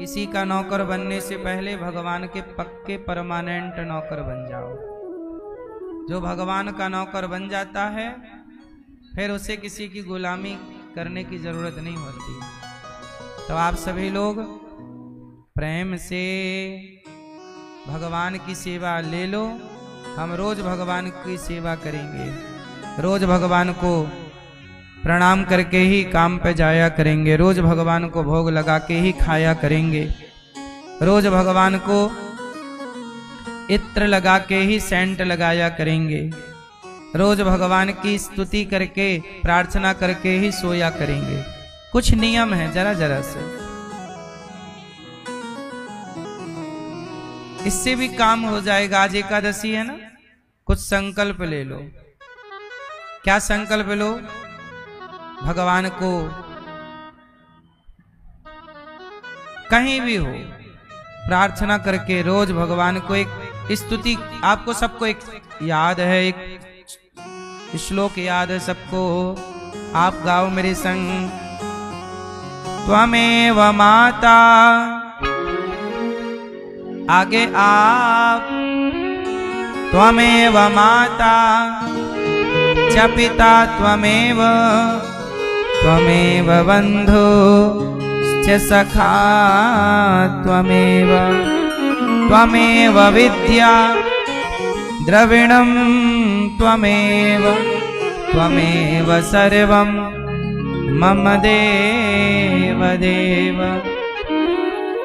किसी का नौकर बनने से पहले भगवान के पक्के परमानेंट नौकर बन जाओ। जो भगवान का नौकर बन जाता है फिर उसे किसी की गुलामी करने की जरूरत नहीं होती। तो आप सभी लोग प्रेम से भगवान की सेवा ले लो। हम रोज भगवान की सेवा करेंगे, रोज भगवान को प्रणाम करके ही काम पे जाया करेंगे, रोज भगवान को भोग लगा के ही खाया करेंगे, रोज भगवान को इत्र लगा के ही सेंट लगाया करेंगे, रोज भगवान की स्तुति करके प्रार्थना करके ही सोया करेंगे। कुछ नियम है जरा जरा से, इससे भी काम हो जाएगा। आज एकादशी है ना, कुछ संकल्प ले लो। क्या संकल्प लो? भगवान को कहीं भी हो प्रार्थना करके रोज भगवान को एक स्तुति, आपको सबको एक याद है, एक श्लोक याद है सबको, आप गाओ मेरे संग। त्वमेव माता, आगे आप, त्वमेव माता च पिता त्वमेव, त्वमेव बन्धु च सखा त्वमेव, त्वमेव विद्या द्रविणं त्वमेव, त्वमेव सर्वं मम देव देव।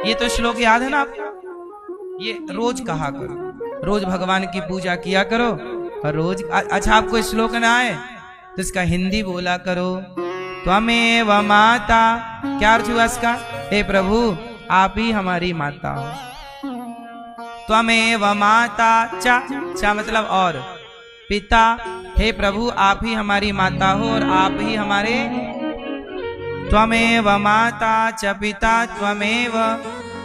ये तो श्लोक याद है ना आपको? ये रोज कहा करो, रोज भगवान की पूजा किया करो और रोज। अच्छा आपको श्लोक ना आए तो इसका हिंदी बोला करो। त्वमेव माता, क्या अर्थ हुआ इसका? हे प्रभु आप ही हमारी माता हो। त्वमेव माता चा मतलब और, पिता, हे प्रभु आप ही हमारी माता हो और आप ही हमारे। त्वमेव माता च पिता त्वमेव,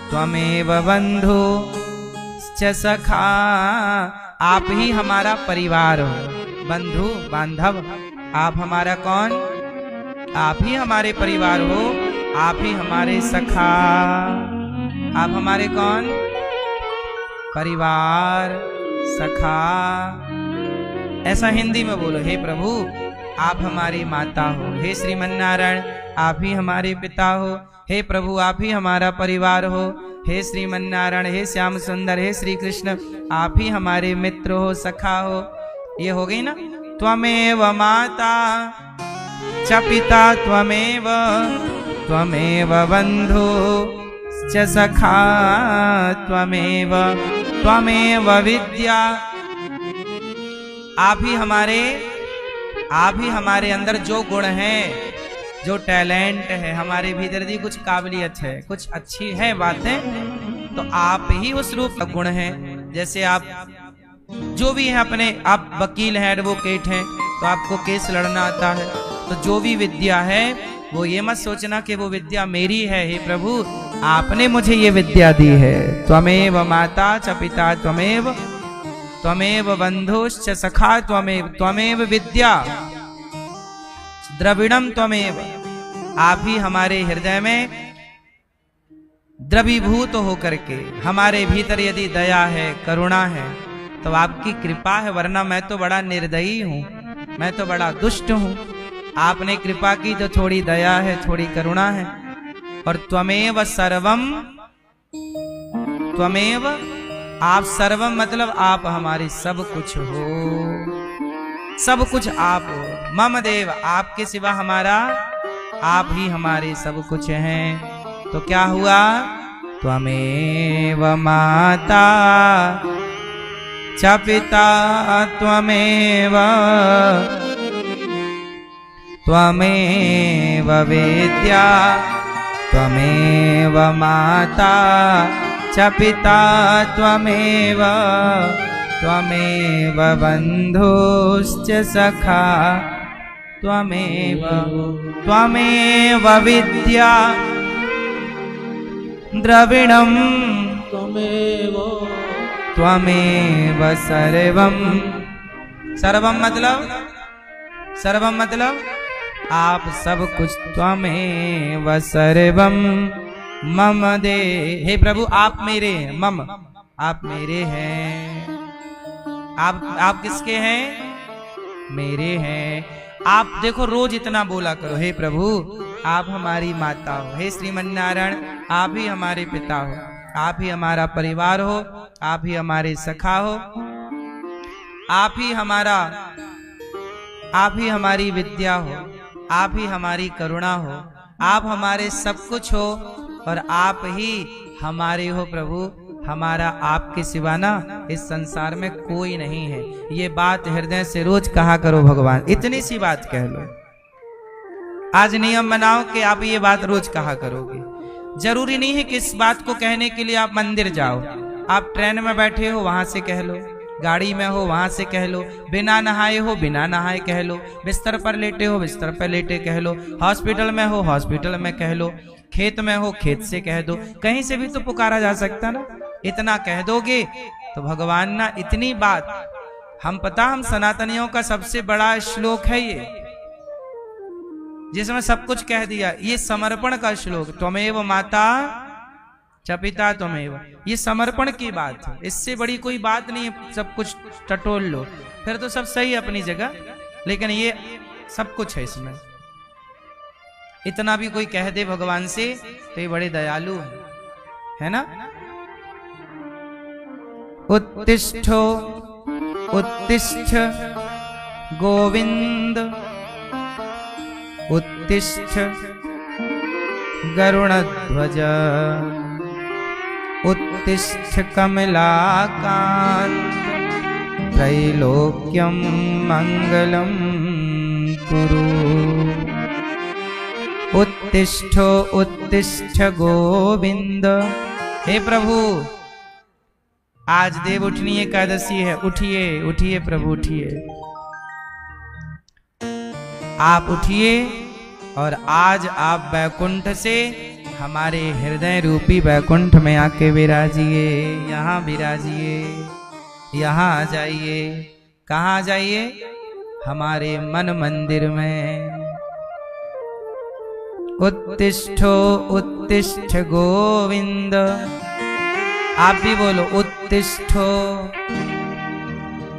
त्वमेव बंधु च सखा, आप ही हमारा परिवार हो। बंधु बांधव, आप हमारा कौन? आप ही हमारे परिवार हो, आप ही हमारे सखा। आप हमारे कौन? परिवार, सखा। ऐसा हिंदी में बोलो, हे प्रभु आप हमारी माता हो, हे श्रीमन्नारायण आप ही हमारे पिता हो, हे प्रभु आप ही हमारा परिवार हो, हे श्रीमन्नारायण, हे श्याम सुंदर, हे श्री कृष्ण आप ही हमारे मित्र हो, सखा हो। ये हो गई ना। त्वमेव माता च पिता त्वमेव, त्वमेव बंधु च सखा त्वमेव, त्वमेव विद्या, आप ही हमारे अंदर जो गुण है, जो टैलेंट है, हमारे भीतर भी कुछ काबिलियत है, कुछ अच्छी है बातें, तो आप ही उस रूप का गुण है। जैसे आप जो भी है अपने, आप वकील हैं, एडवोकेट हैं, तो आपको केस लड़ना आता है, तो जो भी विद्या है वो ये मत सोचना कि वो विद्या मेरी है, हे प्रभु आपने मुझे ये विद्या दी है। त्वमेव माता च पिता त्वमेव, त्वमेव बंधुश्च सखा त्वमेव, त्वमेव विद्या द्रविणम त्वमेव, आप ही हमारे हृदय में द्रवीभूत होकर के, हमारे भीतर यदि दया है, करुणा है तो आपकी कृपा है, वरना मैं तो बड़ा निर्दयी हूँ, मैं तो बड़ा दुष्ट हूँ। आपने कृपा की तो थोड़ी दया है, थोड़ी करुणा है। और त्वमेव सर्वम, त्वमेव आप, सर्वम मतलब आप हमारी सब कुछ हो, सब कुछ आप हो। मम देव, आपके सिवा हमारा, आप ही हमारे सब कुछ हैं। तो क्या हुआ? त्वमेव माता च पिता त्वमेव, त्वमेव विद्या, त्वमेव माता च पिता त्वमेव, त्वमेव बन्धुश्च सखा त्वमेव, त्वमेव विद्या द्रविणं त्वमेव, त्वमेव सर्वं। सर्वं मतलब, सर्वं मतलब आप सब कुछ। त्वमेव सर्वं मम दे। हे प्रभु आप मेरे हैं, मम आप मेरे हैं। आप किसके हैं? मेरे हैं। आप देखो रोज इतना बोला करो, हे प्रभु आप हमारी माता हो, हे श्रीमन नारायण आप ही हमारे पिता हो, आप ही हमारा परिवार हो, आप ही हमारे सखा हो, आप ही हमारी विद्या हो, आप ही हमारी करुणा हो, आप हमारे सब कुछ हो और आप ही हमारे हो प्रभु। हमारा आपके सिवा ना इस संसार में कोई नहीं है। ये बात हृदय से रोज कहा करो भगवान, इतनी सी बात कह लो। आज नियम बनाओ कि आप ये बात रोज कहा करोगे। जरूरी नहीं है कि इस बात को कहने के लिए आप मंदिर जाओ। आप ट्रेन में बैठे हो वहां से कह लो, गाड़ी में हो वहां से कह लो, बिना नहाए हो बिना नहाए कह लो, बिस्तर पर लेटे हो बिस्तर पर लेटे कह लो, हॉस्पिटल में हो हॉस्पिटल में कह लो, खेत में हो खेत से कह दो, कहीं से भी तो पुकारा जा सकता ना। इतना कह दोगे तो भगवान ना इतनी बात हम सनातनियों का सबसे बड़ा श्लोक है ये, जिसमें सब कुछ कह दिया। ये समर्पण का श्लोक, त्वमेव माता च पिता त्वमेव, ये समर्पण की बात है। इससे बड़ी कोई बात नहीं है। सब कुछ टटोल लो फिर तो सब सही अपनी जगह, लेकिन ये सब कुछ है इसमें। इतना भी कोई कह दे भगवान से तो ये बड़े दयालु है ना। उत्तिष्ठो उत्तिष्ठ गोविंद उत्तिष्ठ गरुणध्वज उत्तिष्ठ कमलाकांत त्रैलोक्यं मंगलम कुरु। उत्तिष्ठो उत्तिष्ठ गोविंद। हे प्रभु आज देव उठनी एकादशी है, उठिए उठिए प्रभु उठिए, आप उठिए और आज आप वैकुंठ से हमारे हृदय रूपी वैकुंठ में आके विराजिए। यहाँ विराजिए, यहाँ आ जाइए। कहाँ जाइए? हमारे मन मंदिर में। उत्तिष्ठो उत्तिष्ठ गोविंद। आप भी बोलो उत्तिष्ठो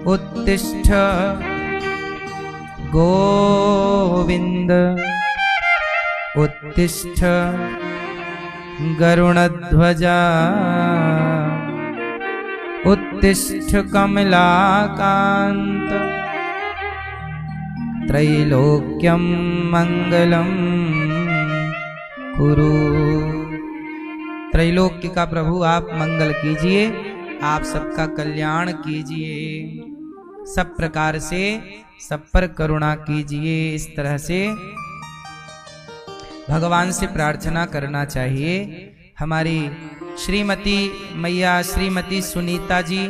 उत्तिष्ठ गोविंद उत्तिष्ठ गरुणध्वजा उत्तिष्ठ कमलाकांत त्रैलोक्यं मंगलम कुरु। त्रैलोक्य का प्रभु आप मंगल कीजिए, आप सबका कल्याण कीजिए, सब प्रकार से सब पर करुणा कीजिए। इस तरह से भगवान से प्रार्थना करना चाहिए। हमारी श्रीमती मैया श्रीमती सुनीता जी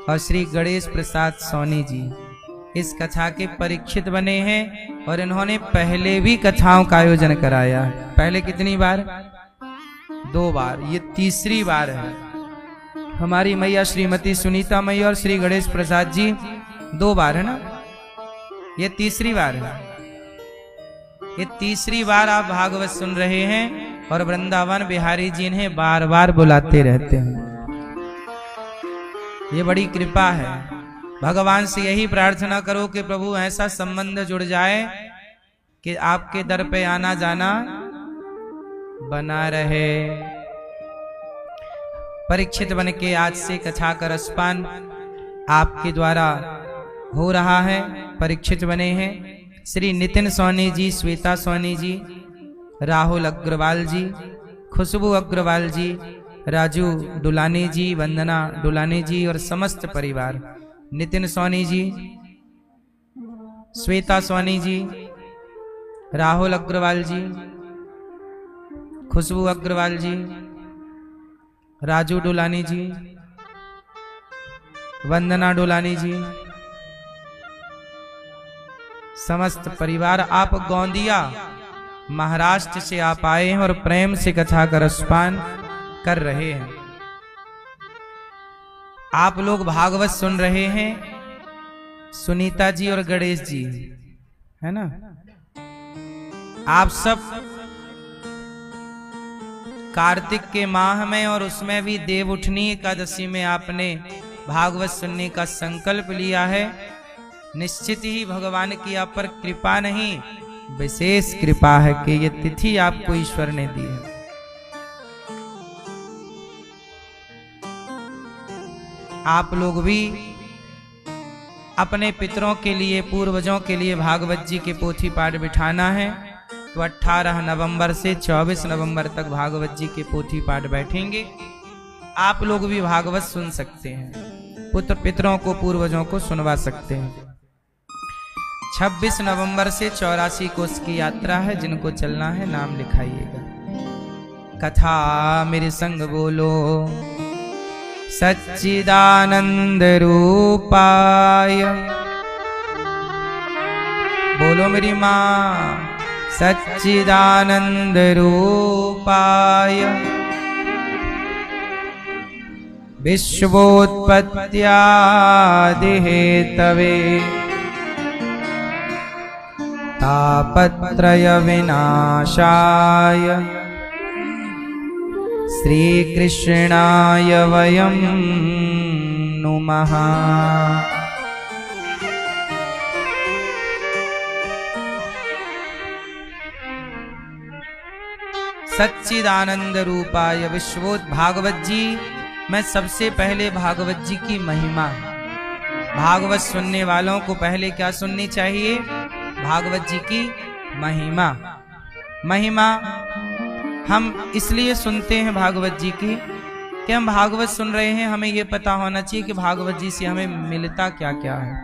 और श्री गणेश प्रसाद सोनी जी इस कथा के परीक्षित बने हैं और इन्होंने पहले भी कथाओं का आयोजन कराया। पहले कितनी बार? 2 बार, ये तीसरी बार है। हमारी मैया श्रीमती सुनीता मैया और श्री गणेश प्रसाद जी 2 बार है ना, ये तीसरी बार है। ये तीसरी बार आप भागवत सुन रहे हैं और वृंदावन बिहारी जी इन्हें बार बार बुलाते रहते हैं। ये बड़ी कृपा है। भगवान से यही प्रार्थना करो कि प्रभु ऐसा संबंध जुड़ जाए कि आपके दर पे आना जाना बना रहे। परीक्षित बन के आज से कथा का रसपान आपके द्वारा हो रहा है। परीक्षित बने हैं श्री नितिन सोनी जी, श्वेता सोनी जी, राहुल अग्रवाल जी, खुशबू अग्रवाल जी, राजू डुलानी जी, वंदना डुलानी जी और समस्त परिवार। नितिन सोनी जी, श्वेता सोनी जी, राहुल अग्रवाल जी, खुशबू अग्रवाल जी, राजू डुलानी जी, वंदना डुलानी जी, समस्त परिवार। आप गोंदिया महाराष्ट्र से आप आए हैं और प्रेम से कथा का रसपान कर रहे हैं। आप लोग भागवत सुन रहे हैं, सुनीता जी और गणेश जी, है ना। आप सब कार्तिक के माह में और उसमें भी देवउठनी एकादशी में आपने भागवत सुनने का संकल्प लिया है, निश्चित ही भगवान की आप पर कृपा नहीं विशेष कृपा है कि ये तिथि आपको ईश्वर ने दी है। आप लोग भी अपने पितरों के लिए, पूर्वजों के लिए भागवत जी के पोथी पाठ बिठाना है तो 18 नवंबर से 24 नवंबर तक भागवत जी के पोथी पाठ बैठेंगे। आप लोग भी भागवत सुन सकते हैं, पुत्र पितरों को, पूर्वजों को सुनवा सकते हैं। 26 नवंबर से 84 कोस की यात्रा है, जिनको चलना है नाम लिखाइएगा। कथा मेरे संग बोलो, सच्चिदानंद रूपाय, बोलो मेरी माँ, सच्चिदानंद रूपाय विश्वोत्पत्त्यादि हेतवे तापत्रय विनाशाय श्री कृष्णाय वयं नुमः। सच्चिदानंद रूपाय विश्वोत। भागवत जी में सबसे पहले भागवत जी की महिमा, भागवत सुनने वालों को पहले क्या सुननी चाहिए? भागवत जी की महिमा। महिमा हम इसलिए सुनते हैं भागवत जी की कि हम भागवत सुन रहे हैं, हमें यह पता होना चाहिए कि भागवत जी से हमें मिलता क्या क्या है,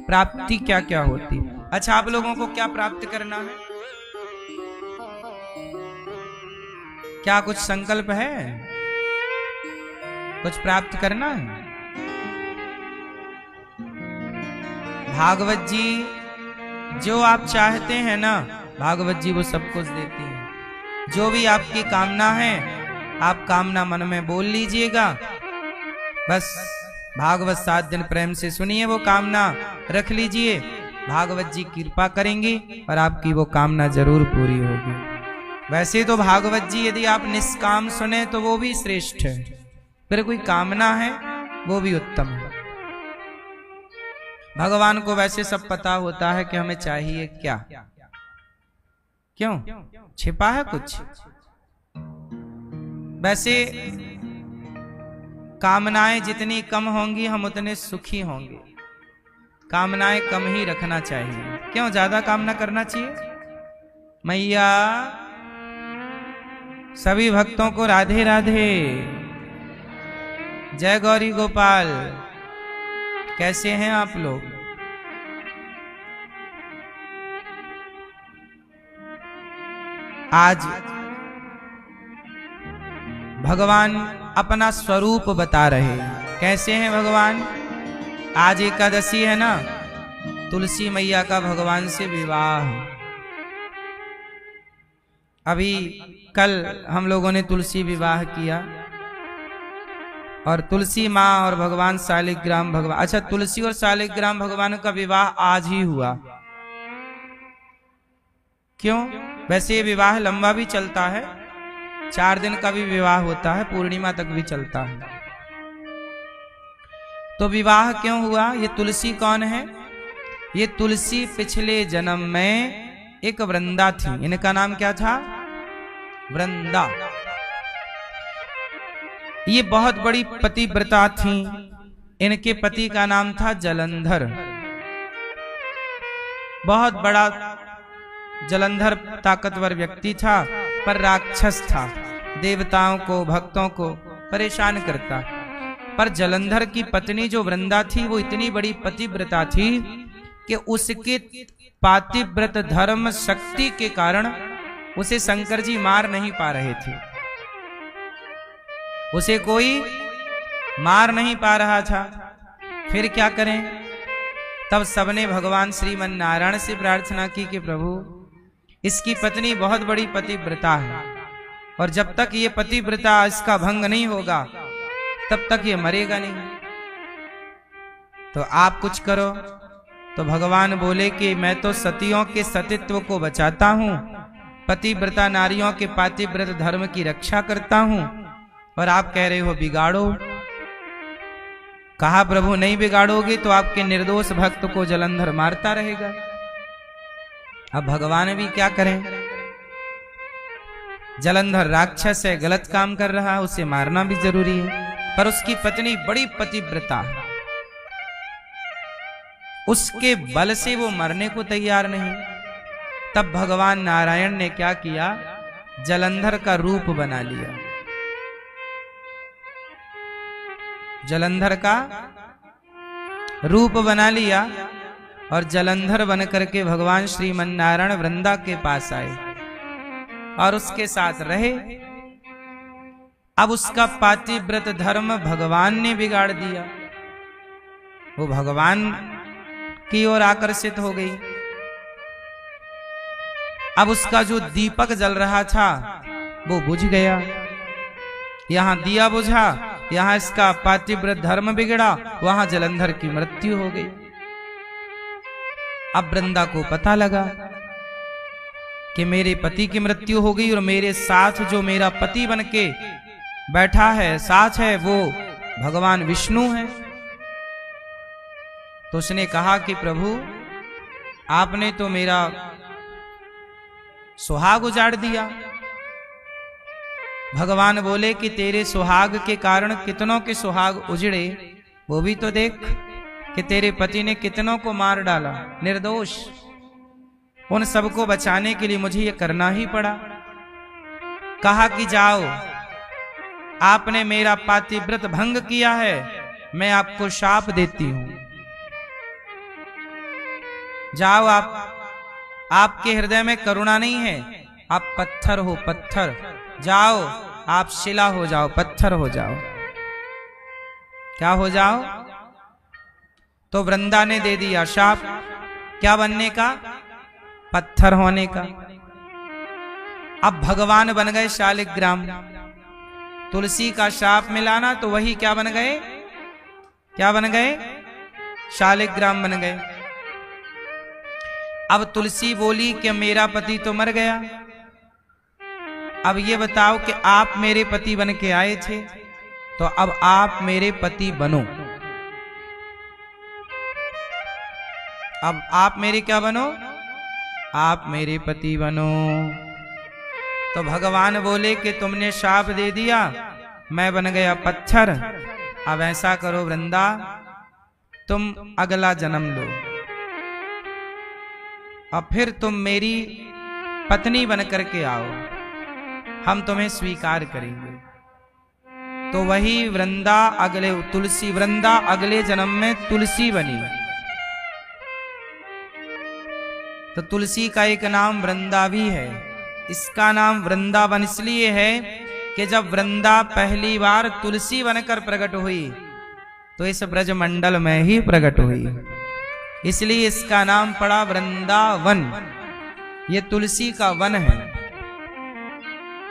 प्राप्ति क्या क्या होती। अच्छा, आप लोगों को क्या प्राप्त करना है? क्या कुछ संकल्प है? कुछ प्राप्त करना है? भागवत जी जो आप चाहते हैं ना, भागवत जी वो सब कुछ देती है। जो भी आपकी कामना है, आप कामना मन में बोल लीजिएगा, बस भागवत 7 दिन प्रेम से सुनिए, वो कामना रख लीजिए, भागवत जी कृपा करेंगी और आपकी वो कामना जरूर पूरी होगी। वैसे तो भागवत जी यदि आप निष्काम सुने तो वो भी श्रेष्ठ है, फिर कोई कामना है वो भी उत्तम है। भगवान को वैसे सब पता होता है कि हमें चाहिए क्या, क्यों छिपा है कुछ? वैसे कामनाएं जितनी कम होंगी हम उतने सुखी होंगे। कामनाएं कम ही रखना चाहिए, क्यों ज्यादा कामना करना चाहिए? मैया सभी भक्तों को राधे राधे, जय गौरी गोपाल। कैसे हैं आप लोग? आज भगवान अपना स्वरूप बता रहे हैं। कैसे हैं भगवान? आज एकादशी है ना, तुलसी मैया का भगवान से विवाह। अभी कल हम लोगों ने तुलसी विवाह किया और तुलसी माँ और भगवान शालिग्राम भगवान, अच्छा तुलसी और शालिग्राम भगवान का विवाह आज ही हुआ। क्यों? वैसे ये विवाह लंबा भी चलता है, 4 दिन का भी विवाह होता है, पूर्णिमा तक भी चलता है। तो विवाह क्यों हुआ? ये तुलसी कौन है? ये तुलसी पिछले जन्म में एक वृंदा थी। इनका नाम क्या था? वृंदा। ये बहुत बड़ी पतिव्रता थी। इनके पति का नाम था जलंधर। बहुत बड़ा जलंधर ताकतवर व्यक्ति था, पर राक्षस था, देवताओं को भक्तों को परेशान करता। पर जलंधर की पत्नी जो वृंदा थी वो इतनी बड़ी पतिव्रता थी कि उसके पातिव्रत धर्म शक्ति के कारण उसे शंकर जी मार नहीं पा रहे थे, उसे कोई मार नहीं पा रहा था। फिर क्या करें? तब सबने भगवान श्रीमन नारायण से प्रार्थना की कि प्रभु इसकी पत्नी बहुत बड़ी पतिव्रता है और जब तक ये पतिव्रता इसका भंग नहीं होगा तब तक ये मरेगा नहीं, तो आप कुछ करो। तो भगवान बोले कि मैं तो सतियों के सतीत्व को बचाता हूं पतिव्रता नारियों के पातिव्रत धर्म की रक्षा करता हूं और आप कह रहे हो बिगाड़ो। कहा प्रभु नहीं बिगाड़ोगे तो आपके निर्दोष भक्त को जलंधर मारता रहेगा। अब भगवान भी क्या करें, जलंधर राक्षस है, गलत काम कर रहा है, उसे मारना भी जरूरी है। पर उसकी पत्नी बड़ी पतिव्रता है, उसके बल से वो मरने को तैयार नहीं। तब भगवान नारायण ने क्या किया, जलंधर का रूप बना लिया। जलंधर का रूप बना लिया और जलंधर बन करके भगवान श्रीमन नारायण वृंदा के पास आए और उसके साथ रहे। अब उसका पातिव्रत धर्म भगवान ने बिगाड़ दिया, वो भगवान की ओर आकर्षित हो गई। अब उसका जो दीपक जल रहा था वो बुझ गया, यहां दिया बुझा, यहां इसका पातिव्रत धर्म बिगड़ा, वहां जलंधर की मृत्यु हो गई। अब वृंदा को पता लगा कि मेरे पति की मृत्यु हो गई और मेरे साथ जो मेरा पति बनके बैठा है साथ है वो भगवान विष्णु है। तो उसने कहा कि प्रभु आपने तो मेरा सुहाग उजाड़ दिया। भगवान बोले कि तेरे सुहाग के कारण कितनों के सुहाग उजड़े, वो भी तो देख कि तेरे पति ने कितनों को मार डाला निर्दोष। उन सबको बचाने के लिए मुझे ये करना ही पड़ा। कहा कि जाओ, आपने मेरा पातिव्रत भंग किया है, मैं आपको शाप देती हूं। जाओ, आपके हृदय में करुणा नहीं है, आप पत्थर हो, पत्थर। जाओ, आप शिला हो जाओ, पत्थर हो जाओ। क्या हो जाओ? तो वृंदा ने दे दिया शाप, क्या बनने का? पत्थर होने का। अब भगवान बन गए शालिग्राम। तुलसी का शाप मिलाना तो वही क्या बन गए? क्या बन गए? शालिग्राम बन गए। अब तुलसी बोली कि मेरा पति तो मर गया, अब ये बताओ कि आप मेरे पति बन के आए थे, तो अब आप मेरे पति बनो। अब आप मेरे क्या बनो? आप मेरे पति बनो। तो भगवान बोले कि तुमने शाप दे दिया, मैं बन गया पत्थर। अब ऐसा करो वृंदा, तुम अगला जन्म लो, अब फिर तुम मेरी पत्नी बन करके आओ, हम तुम्हें स्वीकार करेंगे। तो वही वृंदा अगले तुलसी, वृंदा अगले जन्म में तुलसी बनी। तो तुलसी का एक नाम वृंदा भी है। इसका नाम वृंदावन इसलिए है कि जब वृंदा पहली बार तुलसी बनकर प्रकट हुई तो इस ब्रजमंडल में ही प्रकट हुई, इसलिए इसका नाम पड़ा वृंदावन। ये तुलसी का वन है।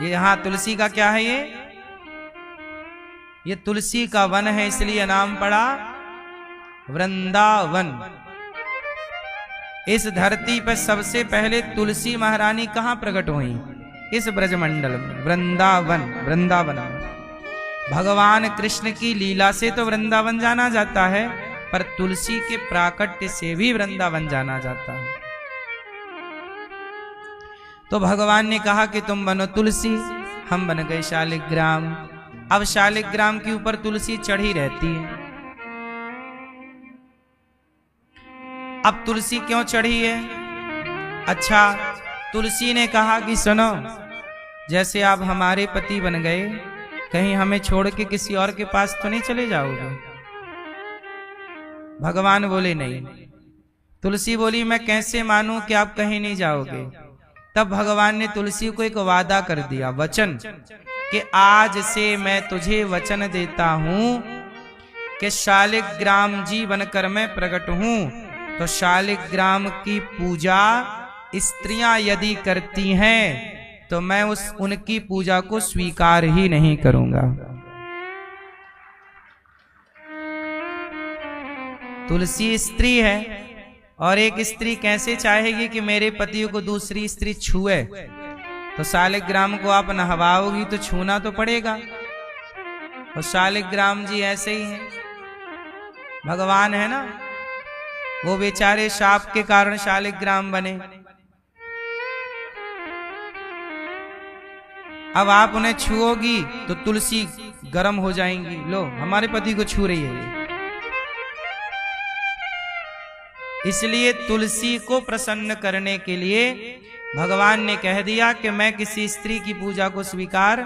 ये यहां तुलसी का क्या है? ये तुलसी का वन है, इसलिए नाम पड़ा वृंदावन। इस धरती पर सबसे पहले तुलसी महारानी कहां प्रकट हुई? इस ब्रजमंडल में, वृंदावन। वृंदावन भगवान कृष्ण की लीला से तो वृंदावन जाना जाता है, पर तुलसी के प्राकट्य से भी वृंदावन जाना जाता है। तो भगवान ने कहा कि तुम बनो तुलसी, हम बन गए शालिग्राम। अब शालिग्राम के ऊपर तुलसी चढ़ी रहती है। अब तुलसी क्यों चढ़ी है? अच्छा, तुलसी ने कहा कि सुनो, जैसे आप हमारे पति बन गए, कहीं हमें छोड़ के किसी और के पास तो नहीं चले जाओगे? भगवान बोले नहीं। तुलसी बोली मैं कैसे मानूं कि आप कहीं नहीं जाओगे? तब भगवान ने तुलसी को एक वादा कर दिया, वचन, कि आज से मैं तुझे वचन देता हूं कि शालिग्राम जी बनकर मैं प्रकट हूं, तो शालिग्राम की पूजा स्त्रियां यदि करती हैं तो मैं उनकी पूजा को स्वीकार ही नहीं करूंगा। तुलसी स्त्री है और एक स्त्री कैसे चाहेगी कि मेरे पति को दूसरी स्त्री छुए? तो शालिग्राम को आप नहवाओगी तो छूना तो पड़ेगा। और शालिग्राम जी ऐसे ही हैं, भगवान है ना, वो बेचारे शाप के कारण शालिग्राम बने। अब आप उन्हें छुओगी तो तुलसी गर्म हो जाएंगी, लो हमारे पति को छू रही है ये। इसलिए तुलसी को प्रसन्न करने के लिए भगवान ने कह दिया कि मैं किसी स्त्री की पूजा को स्वीकार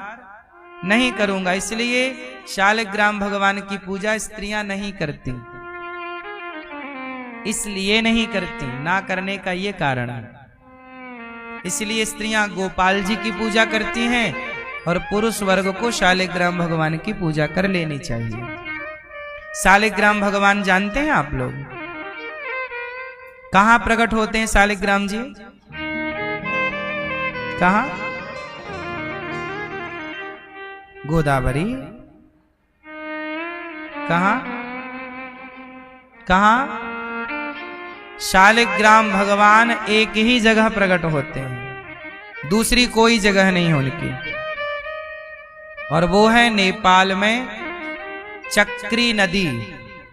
नहीं करूंगा। इसलिए शालिग्राम भगवान की पूजा स्त्रियां नहीं करती, इसलिए नहीं करती, ना करने का ये कारण है। इसलिए स्त्रियां गोपाल जी की पूजा करती हैं और पुरुष वर्ग को शालिग्राम भगवान की पूजा कर लेनी चाहिए। शालिग्राम भगवान जानते हैं आप लोग कहां प्रकट होते हैं? शालिग्राम जी कहां? गोदावरी? कहां कहां? शालिग्राम भगवान एक ही जगह प्रकट होते हैं, दूसरी कोई जगह नहीं उनकी, और वो है नेपाल में चक्री नदी।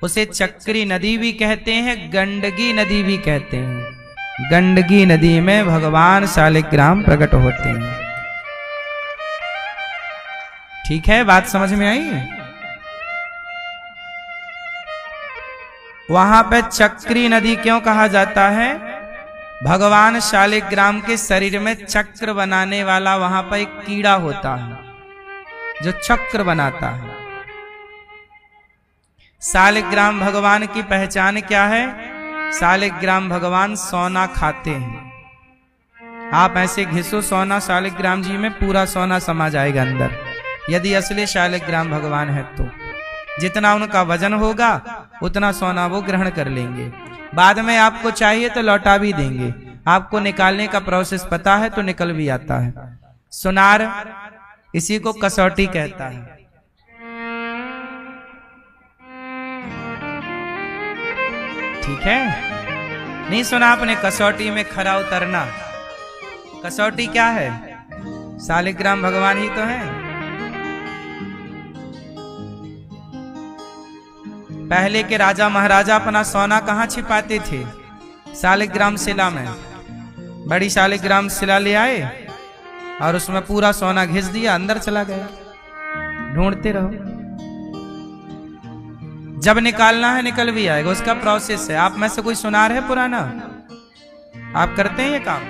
उसे चक्री नदी भी कहते हैं, गंडकी नदी भी कहते हैं। गंडकी नदी में भगवान शालिग्राम प्रकट होते हैं। ठीक है, बात समझ में आई? वहां पे चक्री नदी क्यों कहा जाता है? भगवान शालिग्राम के शरीर में चक्र बनाने वाला वहां पर एक कीड़ा होता है जो चक्र बनाता है। शालिग्राम भगवान की पहचान क्या है? शालिग्राम भगवान सोना खाते हैं। आप ऐसे घिसो सोना शालिग्राम जी में, पूरा सोना समा जाएगा अंदर, यदि असली शालिग्राम भगवान है तो। जितना उनका वजन होगा उतना सोना वो ग्रहण कर लेंगे, बाद में आपको चाहिए तो लौटा भी देंगे। आपको निकालने का प्रोसेस पता है तो निकल भी आता है। सुनार, इसी को कसौटी कहता है। ठीक है, नहीं सुना आपने? कसौटी में खरा उतरना। कसौटी क्या है? शालिग्राम भगवान ही तो है। पहले के राजा महाराजा अपना सोना कहाँ छिपाते थे? शालिग्राम शिला में। बड़ी शालिग्राम शिला ले आए और उसमें पूरा सोना घिस दिया, अंदर चला गया। ढूंढते रहो, जब निकालना है निकल भी आएगा, उसका प्रोसेस है। आप में से कोई सुनार है पुराना? आप करते हैं ये काम?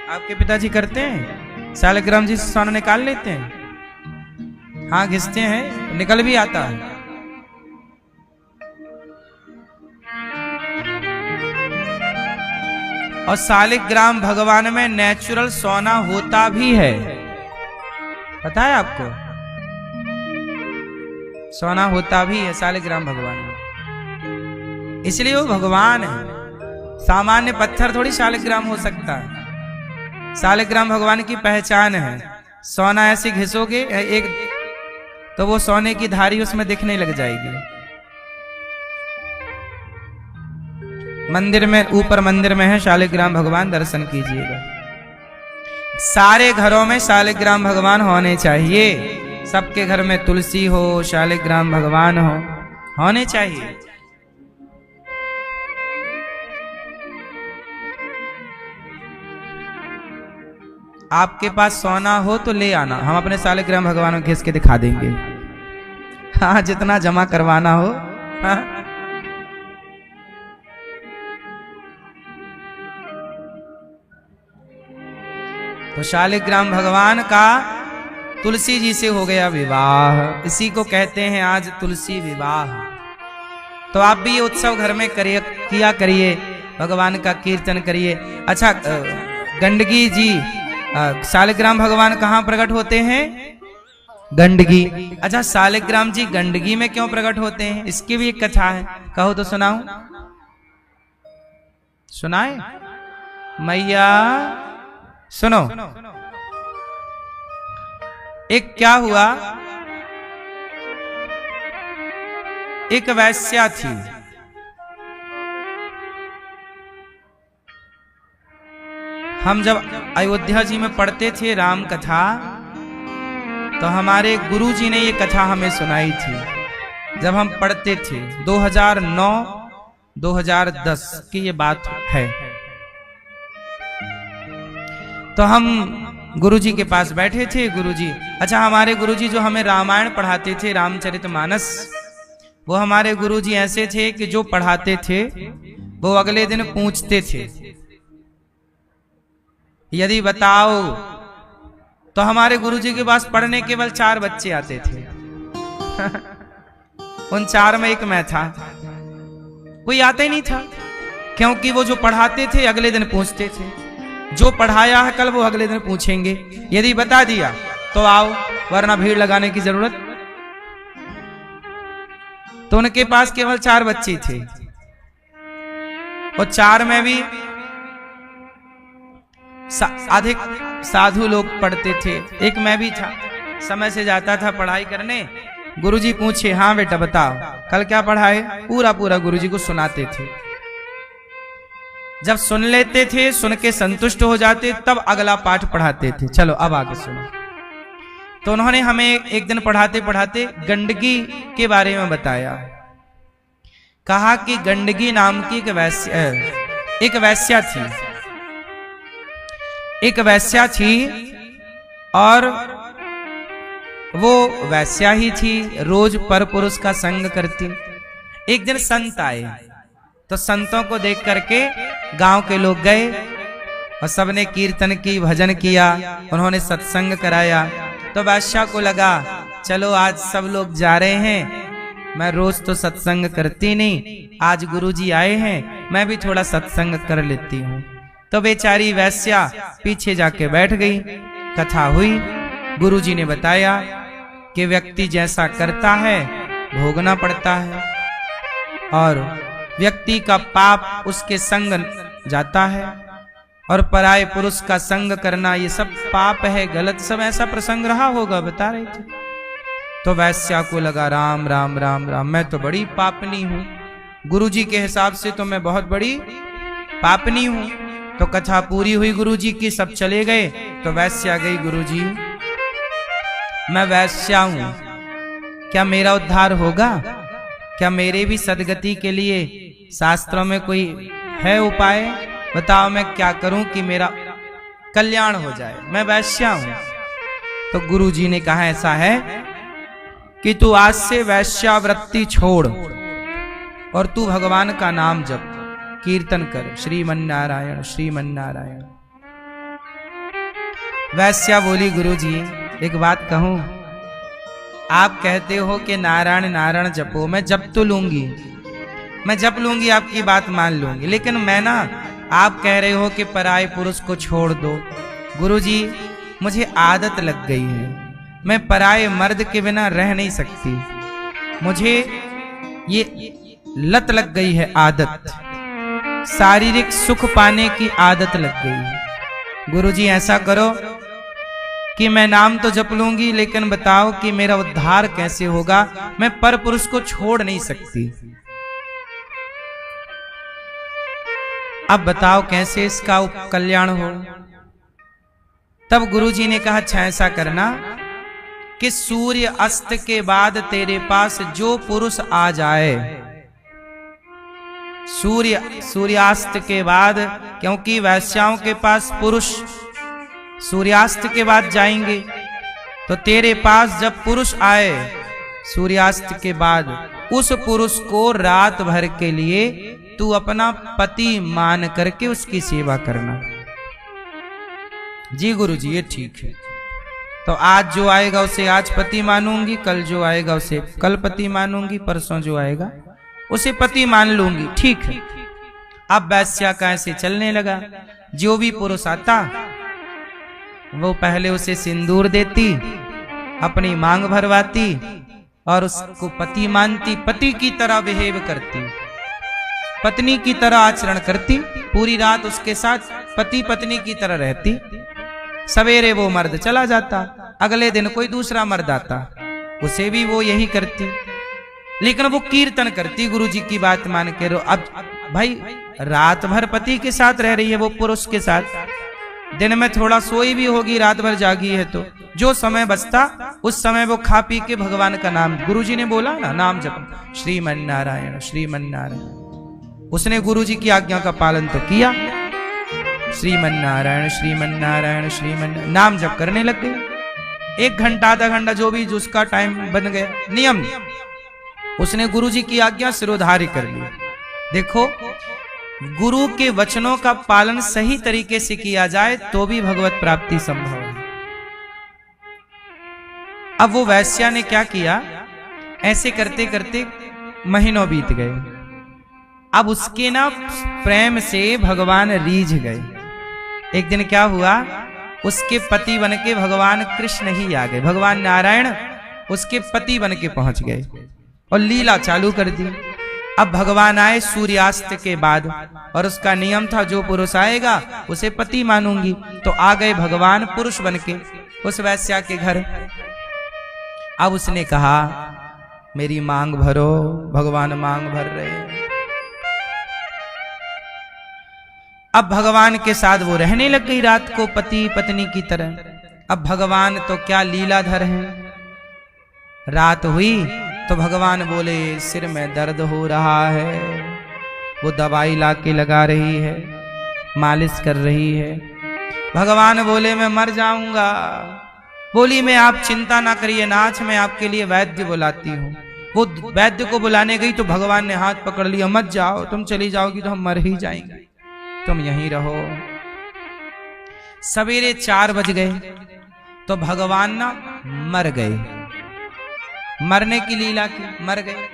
आपके पिताजी करते हैं? शालिग्राम जी से सोना निकाल लेते हैं? हाँ, घिसते हैं, निकल भी आता है। और शालिग्राम भगवान में नेचुरल सोना होता भी है, पता है आपको? सोना होता भी है शालिग्राम भगवान में, इसलिए वो भगवान है। सामान्य पत्थर थोड़ी शालिग्राम हो सकता है। शालिग्राम भगवान की पहचान है। सोना ऐसे घिसोगे एक तो वो सोने की धारी उसमें दिखने लग जाएगी। मंदिर में, ऊपर मंदिर में है शालिग्राम भगवान, दर्शन कीजिएगा। सारे घरों में शालिग्राम भगवान होने चाहिए। सबके घर में तुलसी हो, शालिग्राम भगवान हो, होने चाहिए। आपके पास सोना हो तो ले आना, हम अपने शालिग्राम भगवान को घिस के दिखा देंगे। हाँ, जितना जमा करवाना हो। हाँ? तो शालिग्राम भगवान का तुलसी जी से हो गया विवाह, इसी को कहते हैं आज तुलसी विवाह। तो आप भी ये उत्सव घर में करिए, किया करिए, भगवान का कीर्तन करिए। अच्छा, गंडकी जी, शालिग्राम भगवान कहाँ प्रकट होते हैं? गंडकी। अच्छा, शालिग्राम जी गंडकी में क्यों प्रकट होते हैं? इसकी भी एक कथा है, कहो तो सुनाऊं? सुनाए? मैया सुनो। एक क्या हुआ, एक वैश्या थी, हम जब अयोध्या जी में पढ़ते थे राम कथा, तो हमारे गुरुजी ने ये कथा हमें सुनाई थी जब हम पढ़ते थे। 2009-2010 की ये बात है। तो हम गुरुजी के पास बैठे थे। गुरुजी, अच्छा, हमारे गुरुजी जो हमें रामायण पढ़ाते थे, रामचरितमानस, वो हमारे गुरुजी ऐसे थे कि जो पढ़ाते थे वो अगले दिन पूछते थे, यदि बताओ। तो हमारे गुरुजी के पास पढ़ने केवल 4 बच्चे आते थे। उन 4 में एक मैं था। कोई आता ही नहीं था, क्योंकि वो जो पढ़ाते थे अगले दिन पूछते थे। जो पढ़ाया है कल वो अगले दिन पूछेंगे, यदि बता दिया तो आओ, वरना भीड़ लगाने की जरूरत। तो उनके पास केवल 4 बच्चे थे, और 4 में भी अधिक साधु लोग पढ़ते थे। एक मैं भी था, समय से जाता था पढ़ाई करने। गुरुजी पूछे, हाँ बेटा बताओ कल क्या पढ़ाए। पूरा पूरा गुरुजी को सुनाते थे। जब सुन लेते थे, सुन के संतुष्ट हो जाते, तब अगला पाठ पढ़ाते थे। चलो अब आगे सुनो। तो उन्होंने हमें एक दिन पढ़ाते पढ़ाते गंडकी के बारे में बताया। कहा कि गंडकी नाम की एक वैश्या थी, और वो वैश्या ही थी, रोज पर पुरुष का संग करती। एक दिन संत आए, तो संतों को देख करके गांव के लोग गए और सबने कीर्तन की, भजन किया, उन्होंने सत्संग कराया। तो बादशाह को लगा चलो आज सब लोग जा रहे हैं, मैं रोज तो सत्संग करती नहीं, आज गुरुजी आए हैं, मैं भी थोड़ा सत्संग कर लेती हूँ। तो बेचारी वैश्या पीछे जाके बैठ गई। कथा हुई, गुरुजी ने बताया कि व्यक्ति जैसा करता है भोगना पड़ता है, और व्यक्ति का पाप उसके संग जाता है, और पराये पुरुष का संग करना ये सब पाप है, गलत। सब ऐसा प्रसंग रहा होगा, बता रहे थे। तो वैश्या को लगा राम राम राम राम, मैं तो बड़ी पापनी हूँ, गुरुजी के हिसाब से तो मैं बहुत बड़ी पापनी हूँ। तो कथा पूरी हुई गुरुजी की, सब चले गए। तो वैश्या गई, गुरुजी मैं वैश्या हूँ, क्या मेरा उद्धार होगा? क्या मेरे भी सदगति के लिए शास्त्रों में कोई है उपाय? बताओ मैं क्या करूं कि मेरा कल्याण हो जाए, मैं वैश्या हूं। तो गुरुजी ने कहा ऐसा है कि तू आज से वैश्यावृत्ति छोड़ और तू भगवान का नाम जप, कीर्तन कर, श्रीमन्नारायण श्रीमन्नारायण। वैश्या बोली, गुरुजी एक बात कहूं, आप कहते हो कि नारायण नारायण जपो, मैं जप तो लूंगी, मैं जप लूंगी, आपकी बात मान लूंगी, लेकिन मैं ना, आप कह रहे हो कि पराये पुरुष को छोड़ दो। गुरुजी मुझे आदत लग गई है, मैं पराये मर्द के बिना रह नहीं सकती, मुझे ये लत लग गई है, आदत, शारीरिक सुख पाने की आदत लग गई है। गुरुजी ऐसा करो कि मैं नाम तो जप लूंगी, लेकिन बताओ कि मेरा उद्धार कैसे होगा? मैं पर पुरुष को छोड़ नहीं सकती, अब बताओ कैसे इसका कल्याण हो? तब गुरुजी ने कहा, अच्छा ऐसा करना कि सूर्य अस्त के बाद तेरे पास जो पुरुष आ जाए, सूर्यास्त के बाद, क्योंकि वैश्याओं के पास पुरुष सूर्यास्त के बाद जाएंगे, तो तेरे पास जब पुरुष आए सूर्यास्त के बाद, उस पुरुष को रात भर के लिए तू अपना पति मान करके उसकी सेवा करना। जी गुरुजी ये ठीक है। तो आज जो आएगा उसे आज पति मानूंगी, कल जो आएगा उसे कल पति मानूंगी, परसों जो आएगा उसे पति मान लूंगी, ठीक है। अब वैश्या का ऐसे चलने लगा, जो भी पुरुष आता वो पहले उसे सिंदूर देती, अपनी मांग भरवाती और उसको पति मानती, पति की तरह बिहेव करती, पत्नी की तरह आचरण करती, पूरी रात उसके साथ पति पत्नी की तरह रहती। सवेरे वो मर्द चला जाता, अगले दिन कोई दूसरा मर्द आता, उसे भी वो यही करती, लेकिन वो कीर्तन करती गुरुजी की बात मान के। अब भाई रात भर पति के साथ रह रही है वो पुरुष के साथ, दिन में थोड़ा सोई भी होगी, रात भर जागी है, तो जो समय बचता उस समय वो खा पी के भगवान का नाम, गुरुजी ने बोला ना नाम जप, श्रीमन नारायण श्रीमन नारायण, उसने गुरुजी की आज्ञा का पालन तो किया, श्रीमन नारायण श्रीमन नारायण श्रीमन नाम जप करने लग गए। 1 घंटा आधा घंटा जो भी उसका टाइम बन गया नियम, उसने गुरुजी की आज्ञा सिरोधार्य कर ली। देखो, गुरु के वचनों का पालन सही तरीके से किया जाए तो भी भगवत प्राप्ति संभव है। अब वो वैश्या ने क्या किया, ऐसे करते करते महीनों बीत गए। अब उसके ना प्रेम से भगवान रीझ गए। एक दिन क्या हुआ, उसके पति बन के भगवान कृष्ण ही आ गए, भगवान नारायण उसके पति बन के पहुंच गए और लीला चालू कर दी। अब भगवान आए सूर्यास्त के बाद, और उसका नियम था जो पुरुष आएगा उसे पति मानूंगी, तो आ गए भगवान पुरुष बन के उस वैश्या के घर। अब उसने कहा मेरी मांग भरो, भगवान मांग भर रहे हैं। अब भगवान के साथ वो रहने लग गई रात को पति पत्नी की तरह। अब भगवान तो क्या लीलाधर हैं। रात हुई तो भगवान बोले सिर में दर्द हो रहा है, वो दवाई लाके लगा रही है, मालिश कर रही है। भगवान बोले मैं मर जाऊंगा। बोली मैं आप चिंता ना करिए नाथ, मैं आपके लिए वैद्य बुलाती हूँ। वो वैद्य को बुलाने गई तो भगवान ने हाथ पकड़ लिया, मत जाओ, तुम चली जाओगी तो हम मर ही जाएंगे, तुम यहीं रहो। सवेरे 4 बज गए तो भगवान ना मर गए, मरने की लीला की, मर गए।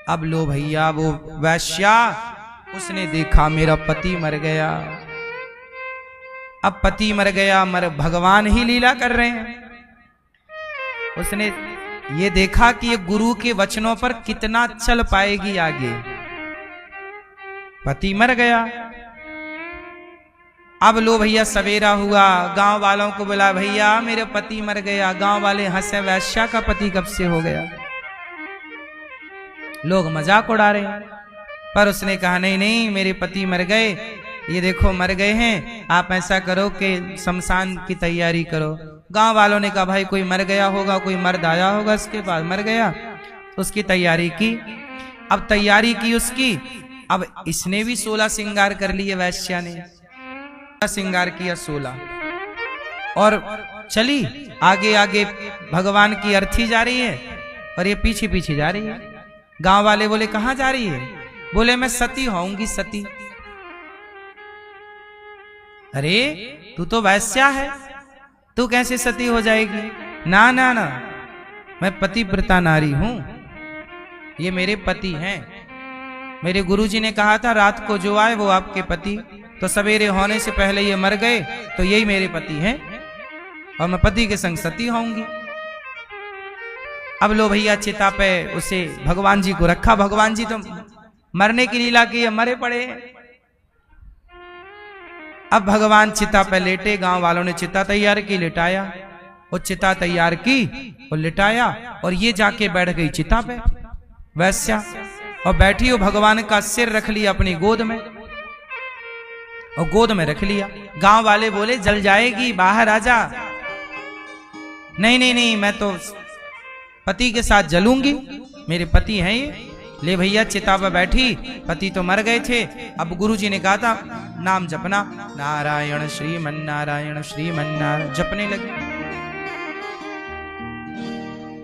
अब लो भैया वो वैश्या, उसने देखा मेरा पति मर गया। अब पति मर गया, भगवान ही लीला कर रहे हैं। उसने ये देखा कि ये गुरु के वचनों पर कितना चल पाएगी आगे। पति मर गया। अब लो भैया सवेरा हुआ, गांव वालों को बोला भैया मेरे पति मर गया। गांव वाले हंसे, वैश्या का पति कब से हो गया। लोग मजाक उड़ा रहे हैं, पर उसने कहा नहीं नहीं मेरे पति मर गए, ये देखो मर गए हैं, आप ऐसा करो कि शमशान की तैयारी करो। गांव वालों ने कहा भाई कोई मर गया होगा, कोई मर्द आया होगा इसके पास, मर गया, उसकी तैयारी की। अब तैयारी की उसकी, अब इसने भी 16 श्रृंगार कर लिए, वैश्या ने श्रृंगार किया 16, और चली आगे आगे भगवान की अर्थी जा रही है और ये पीछे पीछे जा रही है। गांव वाले बोले कहां जा रही है, बोले मैं सती होऊंगी, सती। अरे तू तो वैश्या है, तू कैसे सती हो जाएगी। ना ना ना, मैं पतिव्रता नारी हूं, ये मेरे पति हैं। मेरे गुरुजी ने कहा था रात को जो आए वो आपके पति, तो सवेरे होने से पहले ये मर गए तो यही मेरे पति हैं और मैं पति के संग सती होऊंगी। अब लो भैया चिता पे उसे भगवान जी को रखा। भगवान जी तो मरने की लीला की, मरे पड़े। अब भगवान चिता पे लेटे, गांव वालों ने चिता तैयार की, लिटाया, वो चिता तैयार की और लिटाया, और ये जाके बैठ गई चिता पे वैश्या, और बैठी हो भगवान का सिर रख लिया अपनी गोद में, और गोद में रख लिया। गांव वाले बोले जल जाएगी, बाहर आ जा। नहीं नहीं नहीं, मैं तो पति के साथ जलूंगी, मेरे पति हैं ये। ले भैया चिता पर बैठी, पति तो मर गए थे। अब गुरुजी ने कहा था नाम जपना, नारायण श्रीमन नारायण श्रीमन नारायण, जपने लगे।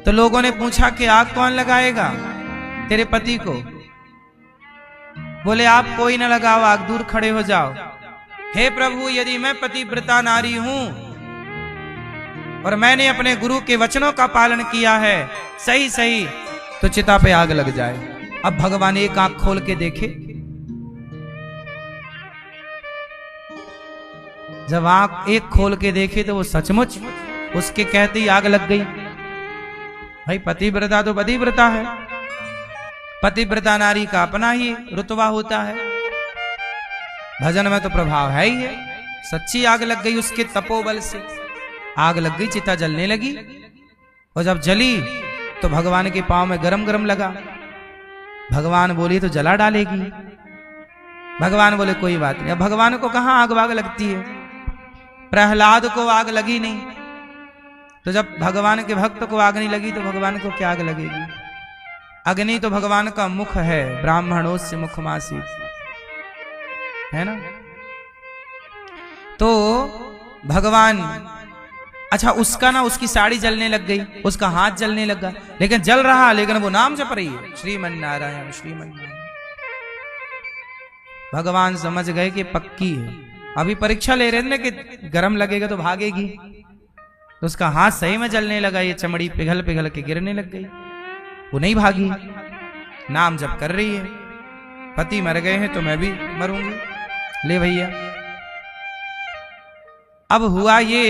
तो लोगों ने पूछा कि आग कौन लगाएगा तेरे पति को। बोले आप कोई ना लगाओ, आग दूर खड़े हो जाओ। हे प्रभु, यदि मैं पतिव्रता नारी हूं और मैंने अपने गुरु के वचनों का पालन किया है सही सही, तो चिता पे आग लग जाए। अब भगवान एक आंख खोल के देखे, जब आंख एक खोल के देखे तो वो सचमुच उसके कहते ही आग लग गई। भाई पतिव्रता तो पतिव्रता है, पतिव्रता नारी का अपना ही रुतबा होता है, भजन में तो प्रभाव है ही है। सच्ची आग लग गई उसके तपोबल से, आग लग गई, चिता जलने लगी। और जब जली तो भगवान के पांव में गरम गरम लगा। भगवान बोली तो जला डालेगी, भगवान बोले कोई बात नहीं। अब भगवान को कहाँ आग वाग लगती है, प्रहलाद को आग लगी नहीं, तो जब भगवान के भक्त को आग नहीं लगी तो भगवान को क्या आग लगेगी। अग्नि तो भगवान का मुख है, ब्राह्मणोस्य मुखमासी, है ना। तो भगवान, अच्छा उसका ना, उसकी साड़ी जलने लग गई, उसका हाथ जलने लगा, लेकिन जल रहा, लेकिन वो नाम जप रही है, श्रीमन नारायण श्रीमन नारायण। भगवान समझ गए कि पक्की है। अभी परीक्षा ले रहे थे कि गरम लगेगा तो भागेगी, तो उसका हाथ सही में जलने लगा, ये चमड़ी पिघल पिघल के गिरने लग गई, वो नहीं भागी, नाम जप कर रही है। पति मर गए हैं तो मैं भी मरूंगी, ले भैया। अब हुआ ये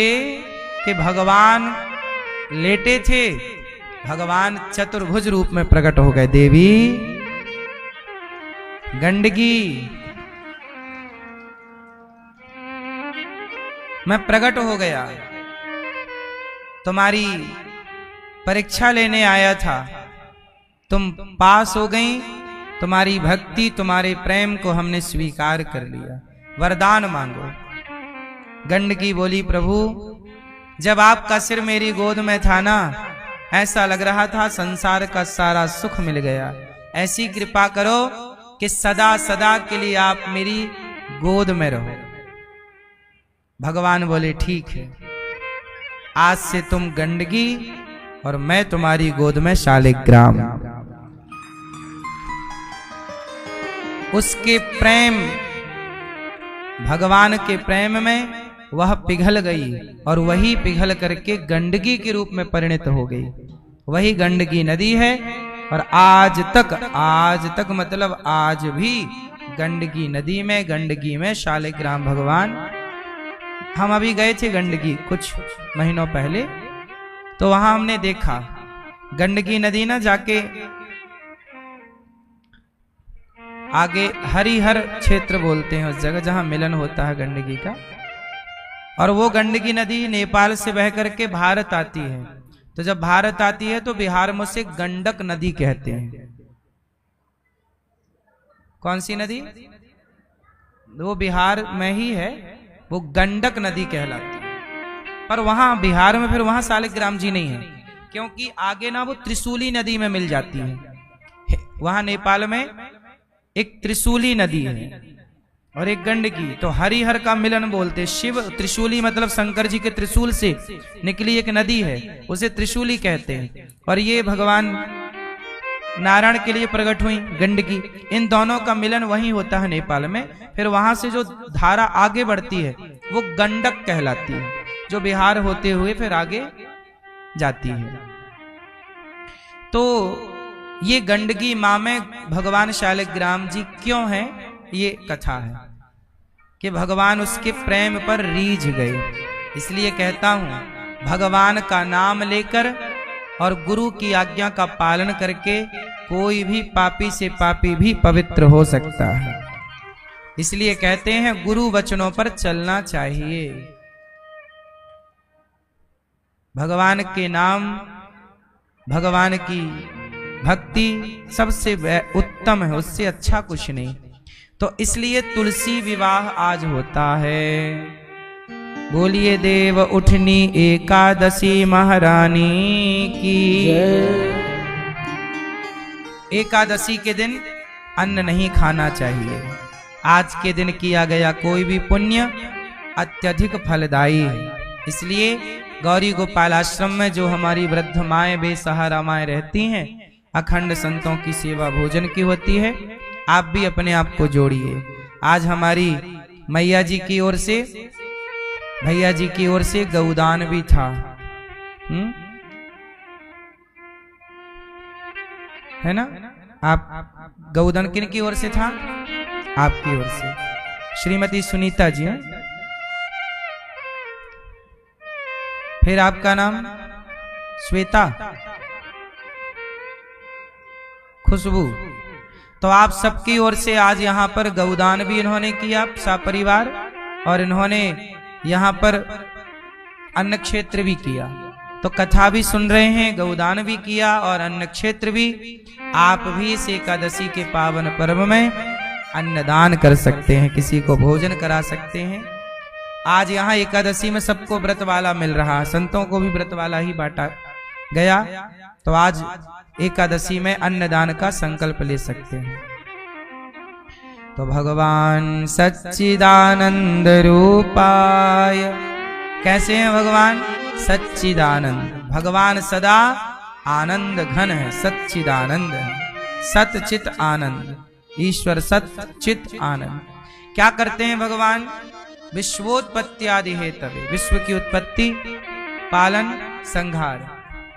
कि भगवान लेटे थे, भगवान चतुर्भुज रूप में प्रकट हो गए। देवी गंडकी, मैं प्रकट हो गया, तुम्हारी परीक्षा लेने आया था, तुम पास हो गई, तुम्हारी भक्ति तुम्हारे प्रेम को हमने स्वीकार कर लिया, वरदान मांगो। गंडकी बोली प्रभु, जब आपका सिर मेरी गोद में था ना, ऐसा लग रहा था संसार का सारा सुख मिल गया। ऐसी कृपा करो कि सदा सदा के लिए आप मेरी गोद में रहो। भगवान बोले ठीक है, आज से तुम गंडकी और मैं तुम्हारी गोद में शालिग्राम। उसके प्रेम, भगवान के प्रेम में वह पिघल गई और वही पिघल करके गंडकी के रूप में परिणत हो गई। वही गंडकी नदी है और आज तक मतलब आज भी गंडकी नदी में, गंडकी में शालिग्राम भगवान। हम अभी गए थे गंडकी कुछ महीनों पहले, तो वहां हमने देखा गंडकी नदी ना जाके आगे हरिहर क्षेत्र बोलते हैं उस जगह जहां मिलन होता है गंडकी का, और वो गंडकी नदी नेपाल से बह करके भारत आती है। तो जब भारत आती है तो बिहार में उसे गंडक नदी कहते हैं। कौन सी नदी? वो बिहार में ही है, वो गंडक नदी कहलाती है। पर वहां बिहार में फिर वहां शालिग्राम जी नहीं है, क्योंकि आगे ना वो त्रिशूली नदी में मिल जाती है। वहां नेपाल में एक त्रिशूली नदी है और एक गंडकी, तो हरिहर का मिलन बोलते। शिव त्रिशूली मतलब शंकर जी के त्रिशूल से निकली एक नदी है, उसे त्रिशूली कहते हैं। और ये भगवान नारायण के लिए प्रकट हुई गंडकी। इन दोनों का मिलन वहीं होता है नेपाल में। फिर वहां से जो धारा आगे बढ़ती है वो गंडक कहलाती है, जो बिहार होते हुए फिर आगे जाती है। तो ये गंडकी माँ में भगवान शालिग्राम जी क्यों हैं, ये कथा है कि भगवान उसके प्रेम पर रीझ गए। इसलिए कहता हूं, भगवान का नाम लेकर और गुरु की आज्ञा का पालन करके कोई भी पापी से पापी भी पवित्र हो सकता है। इसलिए कहते हैं गुरु वचनों पर चलना चाहिए। भगवान के नाम, भगवान की भक्ति सबसे उत्तम है, उससे अच्छा कुछ नहीं। तो इसलिए तुलसी विवाह आज होता है। बोलिए देव उठनी एकादशी महारानी की। एकादशी के दिन अन्न नहीं खाना चाहिए। आज के दिन किया गया कोई भी पुण्य अत्यधिक फलदायी है। इसलिए गौरी गोपाल आश्रम में जो हमारी वृद्ध माएं, बेसहारा माएं रहती हैं, अखंड संतों की सेवा भोजन की होती है। आप भी अपने आप को जोड़िए। आज हमारी मैया जी की ओर से, भैया जी की ओर से गौदान भी था। है ना? आप गौदान किन की ओर से था? आपकी ओर से। श्रीमती सुनीता जी हैं। फिर आपका नाम? श्वेता, खुशबू। तो आप सबकी ओर से आज यहाँ पर गौदान भी इन्होंने किया सपरिवार, और इन्होंने यहाँ पर अन्न क्षेत्र भी किया। तो कथा भी सुन रहे हैं, गौदान भी किया और अन्न क्षेत्र भी। आप भी इस एकादशी के पावन पर्व में अन्नदान कर सकते हैं, किसी को भोजन करा सकते हैं। आज यहाँ एकादशी में सबको व्रत वाला मिल रहा है, संतों को भी व्रत वाला ही बांटा गया, तो आज एकादशी में अन्नदान का संकल्प ले सकते हैं। तो भगवान सच्चिदानंद रूपाय, कैसे हैं भगवान? सच्चिदानंद। भगवान सदा आनंद घन है, सच्चिदानंद है, सत चित आनंद, ईश्वर सत चित आनंद। क्या करते हैं भगवान? विश्वोत्पत्ति आदि हेतवे, विश्व की उत्पत्ति, पालन, संहार,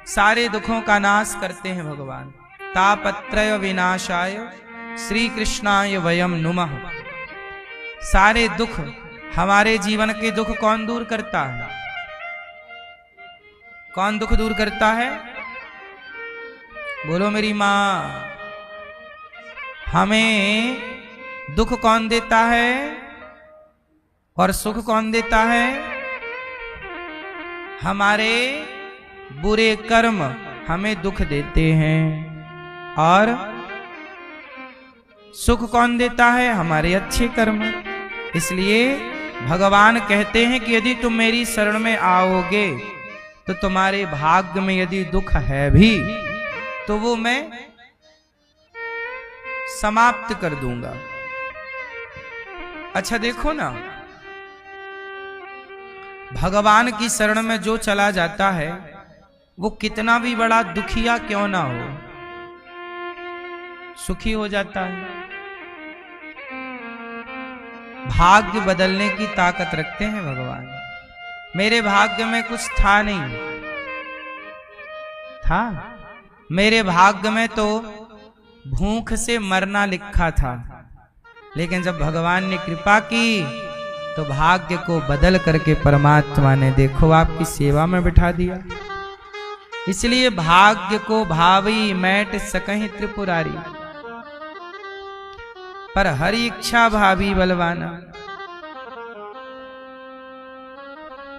सारे दुखों का नाश करते हैं भगवान। तापत्रय विनाशाय श्री कृष्णाय वयम नुमः। सारे दुख, हमारे जीवन के दुख कौन दूर करता है? कौन दुख दूर करता है? बोलो मेरी माँ। हमें दुख कौन देता है और सुख कौन देता है? हमारे बुरे कर्म हमें दुख देते हैं, और सुख कौन देता है? हमारे अच्छे कर्म। इसलिए भगवान कहते हैं कि यदि तुम मेरी शरण में आओगे तो तुम्हारे भाग्य में यदि दुख है भी तो वो मैं समाप्त कर दूंगा। अच्छा देखो ना, भगवान की शरण में जो चला जाता है वो कितना भी बड़ा दुखिया क्यों ना हो, सुखी हो जाता है। भाग्य बदलने की ताकत रखते हैं भगवान। मेरे भाग्य में कुछ था नहीं, था मेरे भाग्य में तो भूख से मरना लिखा था, लेकिन जब भगवान ने कृपा की तो भाग्य को बदल करके परमात्मा ने देखो आपकी सेवा में बिठा दिया। इसलिए भाग्य को भावी मैट सकहि त्रिपुरारी, पर हरि इच्छा भावी बलवाना।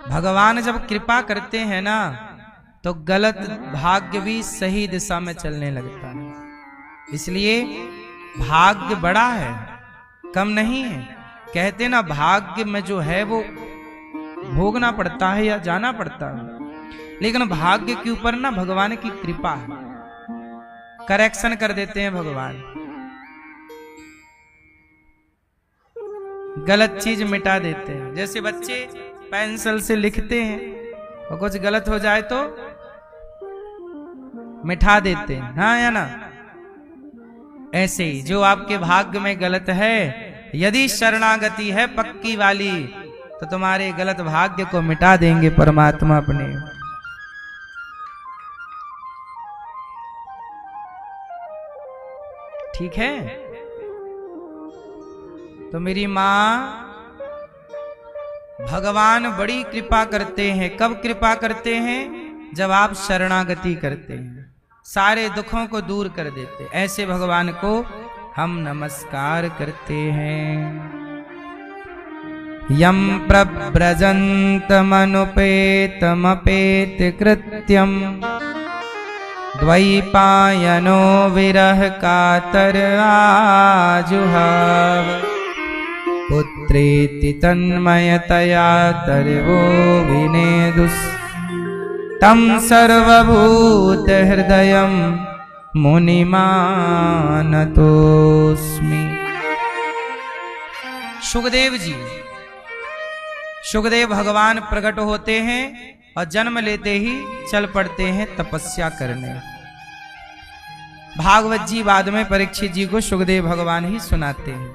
भगवान जब कृपा करते हैं ना तो गलत भाग्य भी सही दिशा में चलने लगता है। इसलिए भाग्य बड़ा है, कम नहीं है। कहते ना भाग्य में जो है वो भोगना पड़ता है या जाना पड़ता है, लेकिन भाग्य के ऊपर ना भगवान की कृपा है, करेक्शन कर देते हैं भगवान, गलत चीज मिटा देते हैं। जैसे बच्चे पेंसिल से लिखते हैं और कुछ गलत हो जाए तो मिटा देते हैं, हाँ या ना? ऐसे ही जो आपके भाग्य में गलत है, यदि शरणागति है पक्की वाली तो तुम्हारे गलत भाग्य को मिटा देंगे परमात्मा अपने। ठीक है? तो मेरी मां, भगवान बड़ी कृपा करते हैं। कब कृपा करते हैं? जब आप शरणागति करते हैं, सारे दुखों को दूर कर देते। ऐसे भगवान को हम नमस्कार करते हैं। यम प्रव्रजन्तमनुपेतमपेत कृत्यम द्वैपायनो विरह कातर आजुहाव पुत्रेति तन्मयतया तर्वो विनेदुस् तम सर्वभूत हृदयं मुनिमानतोस्मि। सुखदेव जी, सुखदेव भगवान प्रकट होते हैं और जन्म लेते ही चल पड़ते हैं तपस्या करने। भागवत जी बाद में परीक्षित जी को सुखदेव भगवान ही सुनाते हैं।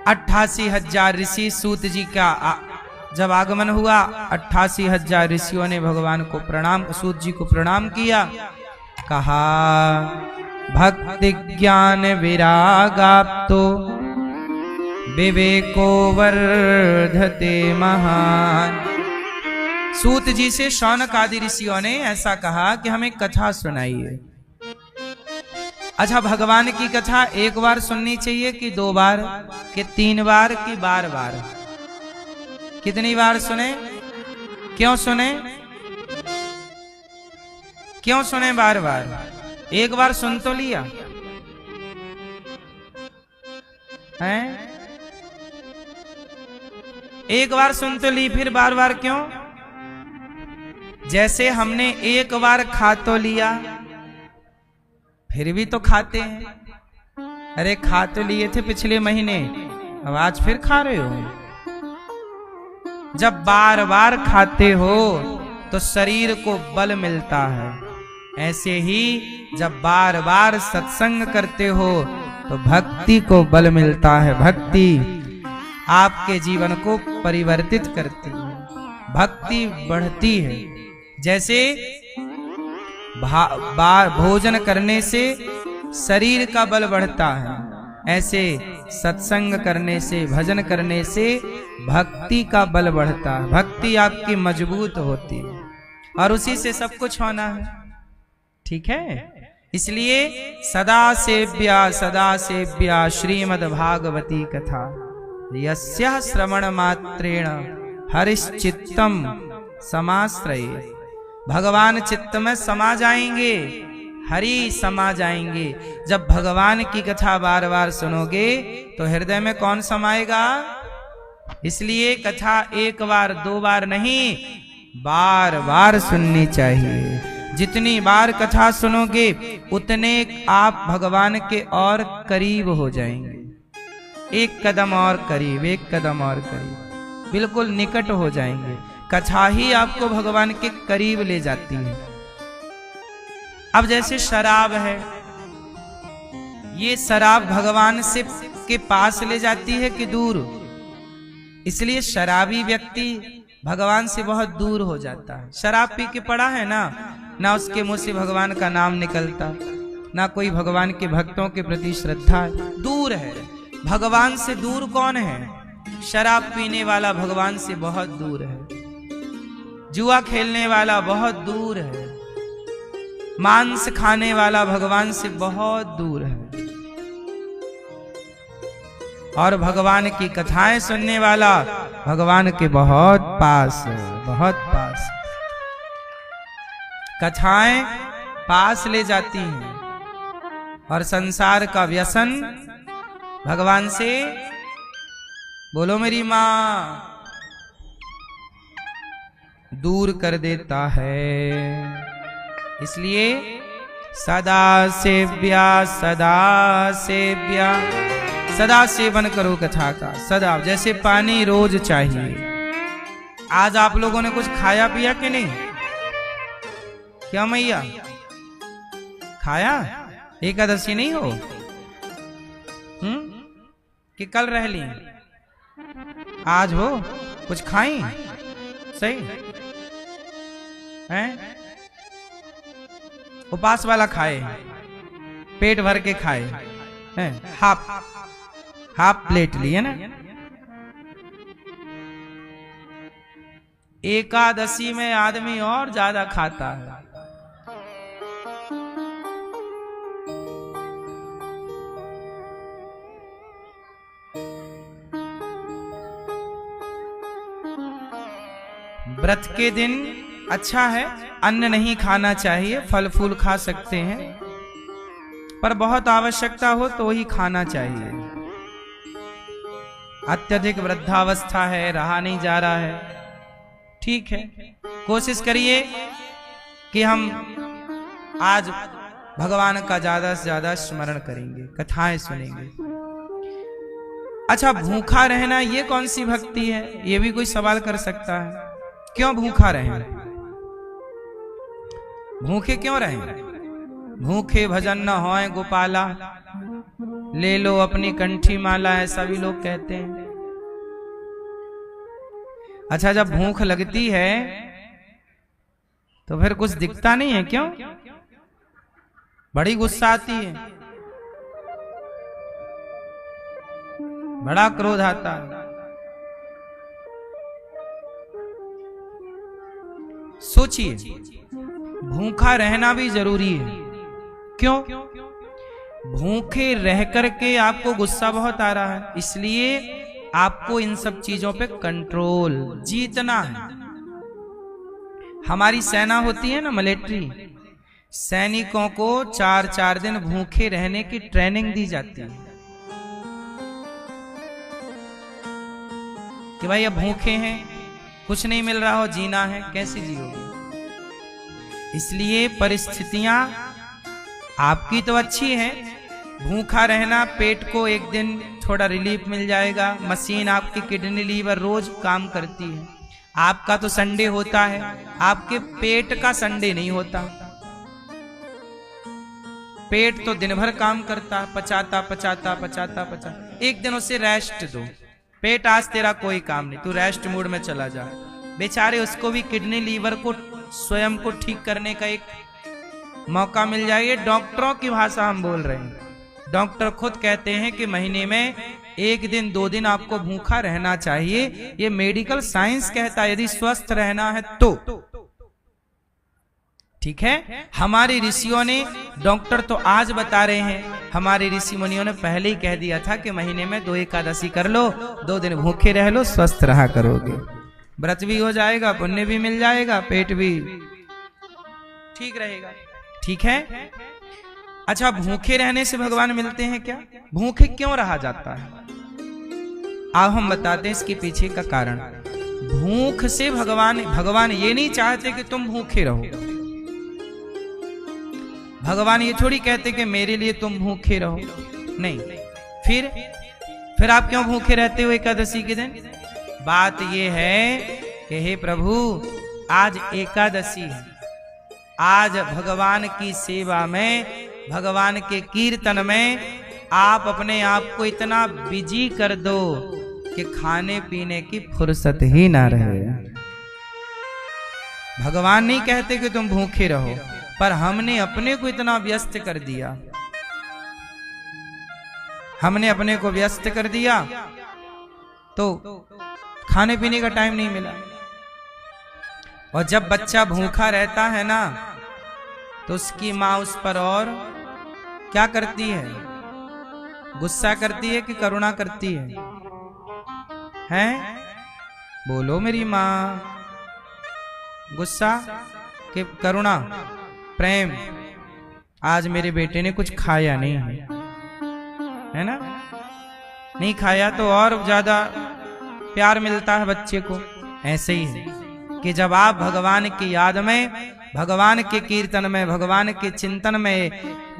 88,000 ऋषि, सूत जी का जब आगमन हुआ 88,000 ऋषियों ने भगवान को प्रणाम, सूत जी को प्रणाम किया। कहा भक्ति ज्ञान विरागाप्तो विवेको वर्धते महान। सूत जी से शौनक आदि ऋषियों ने ऐसा कहा कि हमें कथा सुनाइए। अच्छा, भगवान की कथा एक बार सुननी चाहिए कि 2 बार कि 3 बार कि बार बार? कितनी बार सुने? क्यों सुने? क्यों सुने बार बार? एक बार सुन तो लिया, हैं? एक बार सुन तो ली, फिर बार बार क्यों? जैसे हमने एक बार खा तो लिया, फिर भी तो खाते हैं। अरे खा तो लिए थे पिछले महीने, अब आज फिर खा रहे हो। जब बार बार खाते हो तो शरीर को बल मिलता है। ऐसे ही जब बार बार सत्संग करते हो तो भक्ति को बल मिलता है। भक्ति आपके जीवन को परिवर्तित करती है, भक्ति बढ़ती है। जैसे भोजन करने से शरीर का बल बढ़ता है, ऐसे सत्संग करने से, भजन करने से भक्ति का बल बढ़ता है। भक्ति आपकी मजबूत होती है और उसी से सब कुछ होना है। ठीक है, इसलिए सदा सेव्या श्रीमद् भागवती कथा यस्याः श्रवण मात्रेण हरिश्चित्तम समाश्रये। भगवान चित्त में समा जाएंगे, हरि समा जाएंगे। जब भगवान की कथा बार बार सुनोगे तो हृदय में कौन समाएगा? इसलिए कथा एक बार दो बार नहीं, बार बार सुननी चाहिए। जितनी बार कथा सुनोगे उतने आप भगवान के और करीब हो जाएंगे। एक कदम और करीब, एक कदम और करीब, बिल्कुल निकट हो जाएंगे। कथा ही आपको भगवान के करीब ले जाती है। अब जैसे शराब है, ये शराब भगवान से के पास ले जाती है कि दूर? इसलिए शराबी व्यक्ति भगवान से बहुत दूर हो जाता है। शराब पी के पड़ा है ना उसके मुंह से भगवान का नाम निकलता, ना कोई भगवान के भक्तों के प्रति श्रद्धा है, दूर है। भगवान से दूर कौन है? शराब पीने वाला भगवान से बहुत दूर है। जुआ खेलने वाला बहुत दूर है। मांस खाने वाला भगवान से बहुत दूर है। और भगवान की कथाएं सुनने वाला भगवान के बहुत पास है, बहुत पास। कथाएं पास ले जाती हैं और संसार का व्यसन भगवान से, बोलो मेरी मां, दूर कर देता है। इसलिए सदा सेव्या सदा सेवन करो कथा का, सदा। जैसे पानी रोज चाहिए। आज आप लोगों ने कुछ खाया पिया कि नहीं? क्या मैया खाया? एकादशी नहीं हो कि कल रह ली? आज हो? कुछ खाई? सही हैं? उपास वाला खाए, पेट भर के खाए हैं, हाफ प्लेट लिए ना। एकादशी में आदमी और ज्यादा खाता है। व्रत के दिन अच्छा है, अन्न नहीं खाना चाहिए, फल फूल खा सकते हैं, पर बहुत आवश्यकता हो तो ही खाना चाहिए। अत्यधिक वृद्धावस्था है, रहा नहीं जा रहा है, ठीक है, कोशिश करिए कि हम आज भगवान का ज्यादा से ज्यादा स्मरण करेंगे, कथाएं सुनेंगे। अच्छा, भूखा रहना ये कौन सी भक्ति है? ये भी कोई सवाल कर सकता है। क्यों भूखा रहें? भूखे क्यों रहें? भूखे भजन न होए गोपाला, ले लो अपनी कंठी माला, ऐसा भी लोग कहते हैं। अच्छा, जब भूख लगती है तो फिर कुछ दिखता नहीं है, क्यों? बड़ी गुस्सा आती है, बड़ा क्रोध आता है। सोचिए, भूखा रहना भी जरूरी है। क्यों? भूखे रह करके आपको गुस्सा बहुत आ रहा है, इसलिए आपको इन सब चीजों पे कंट्रोल जीतना है। हमारी सेना होती है ना, मिलिट्री, सैनिकों को 4-4 दिन भूखे रहने की ट्रेनिंग दी जाती है। कि भाई अब भूखे हैं, कुछ नहीं मिल रहा हो, जीना है, कैसे जियोगे? इसलिए परिस्थितियां आपकी तो अच्छी है, भूखा रहना, पेट को एक दिन थोड़ा रिलीफ मिल जाएगा, मशीन आपकी किडनी लीवर रोज काम करती है। आपका तो संडे होता है, आपके पेट का संडे नहीं होता। पेट तो दिन भर काम करता, पचाता पचाता पचाता पचाता, एक दिन उसे रेस्ट दो। पेट आज तेरा कोई काम नहीं, तू रेस्ट मूड में चला जा। बेचारे उसको भी किडनी लीवर को स्वयं को ठीक करने का एक मौका मिल जाए। ये डॉक्टरों की भाषा हम बोल रहे हैं। डॉक्टर खुद कहते हैं कि महीने में 1 दिन 2 दिन आपको भूखा रहना चाहिए। ये मेडिकल साइंस कहता है, यदि स्वस्थ रहना है तो। ठीक है, हमारे ऋषियों ने, डॉक्टर तो आज बता रहे हैं, हमारे ऋषि मुनियों ने पहले ही कह दिया था कि महीने में 2 एकादशी कर लो, 2 दिन भूखे रह लो, स्वस्थ रहा करोगे। व्रत भी हो जाएगा, पुण्य भी मिल जाएगा, पेट भी ठीक रहेगा। ठीक है। अच्छा, भूखे रहने से भगवान मिलते हैं क्या? भूखे क्यों रहा जाता है? अब हम बताते हैं इसके पीछे का कारण। भूख से भगवान ये नहीं चाहते कि तुम भूखे रहो। भगवान ये थोड़ी कहते कि मेरे लिए तुम भूखे रहो, नहीं। फिर आप क्यों भूखे रहते हो एकादशी के दिन? बात ये है कि हे प्रभु, आज एकादशी है, आज भगवान की सेवा में, भगवान के कीर्तन में आप अपने आप को इतना बिजी कर दो कि खाने पीने की फुर्सत ही ना रहे। भगवान नहीं कहते कि तुम भूखे रहो, पर हमने अपने को इतना व्यस्त कर दिया, हमने अपने को व्यस्त कर दिया तो खाने पीने का टाइम नहीं मिला। और जब बच्चा भूखा रहता है ना, तो उसकी माँ उस पर और क्या करती है? गुस्सा करती है कि करुणा करती है? हैं? बोलो मेरी माँ। गुस्सा कि करुणा, प्रेम? आज मेरे बेटे ने कुछ खाया नहीं है ना? नहीं खाया तो और ज्यादा प्यार मिलता है बच्चे को। ऐसे ही है कि जब आप भगवान की याद में, भगवान के कीर्तन में, भगवान के चिंतन में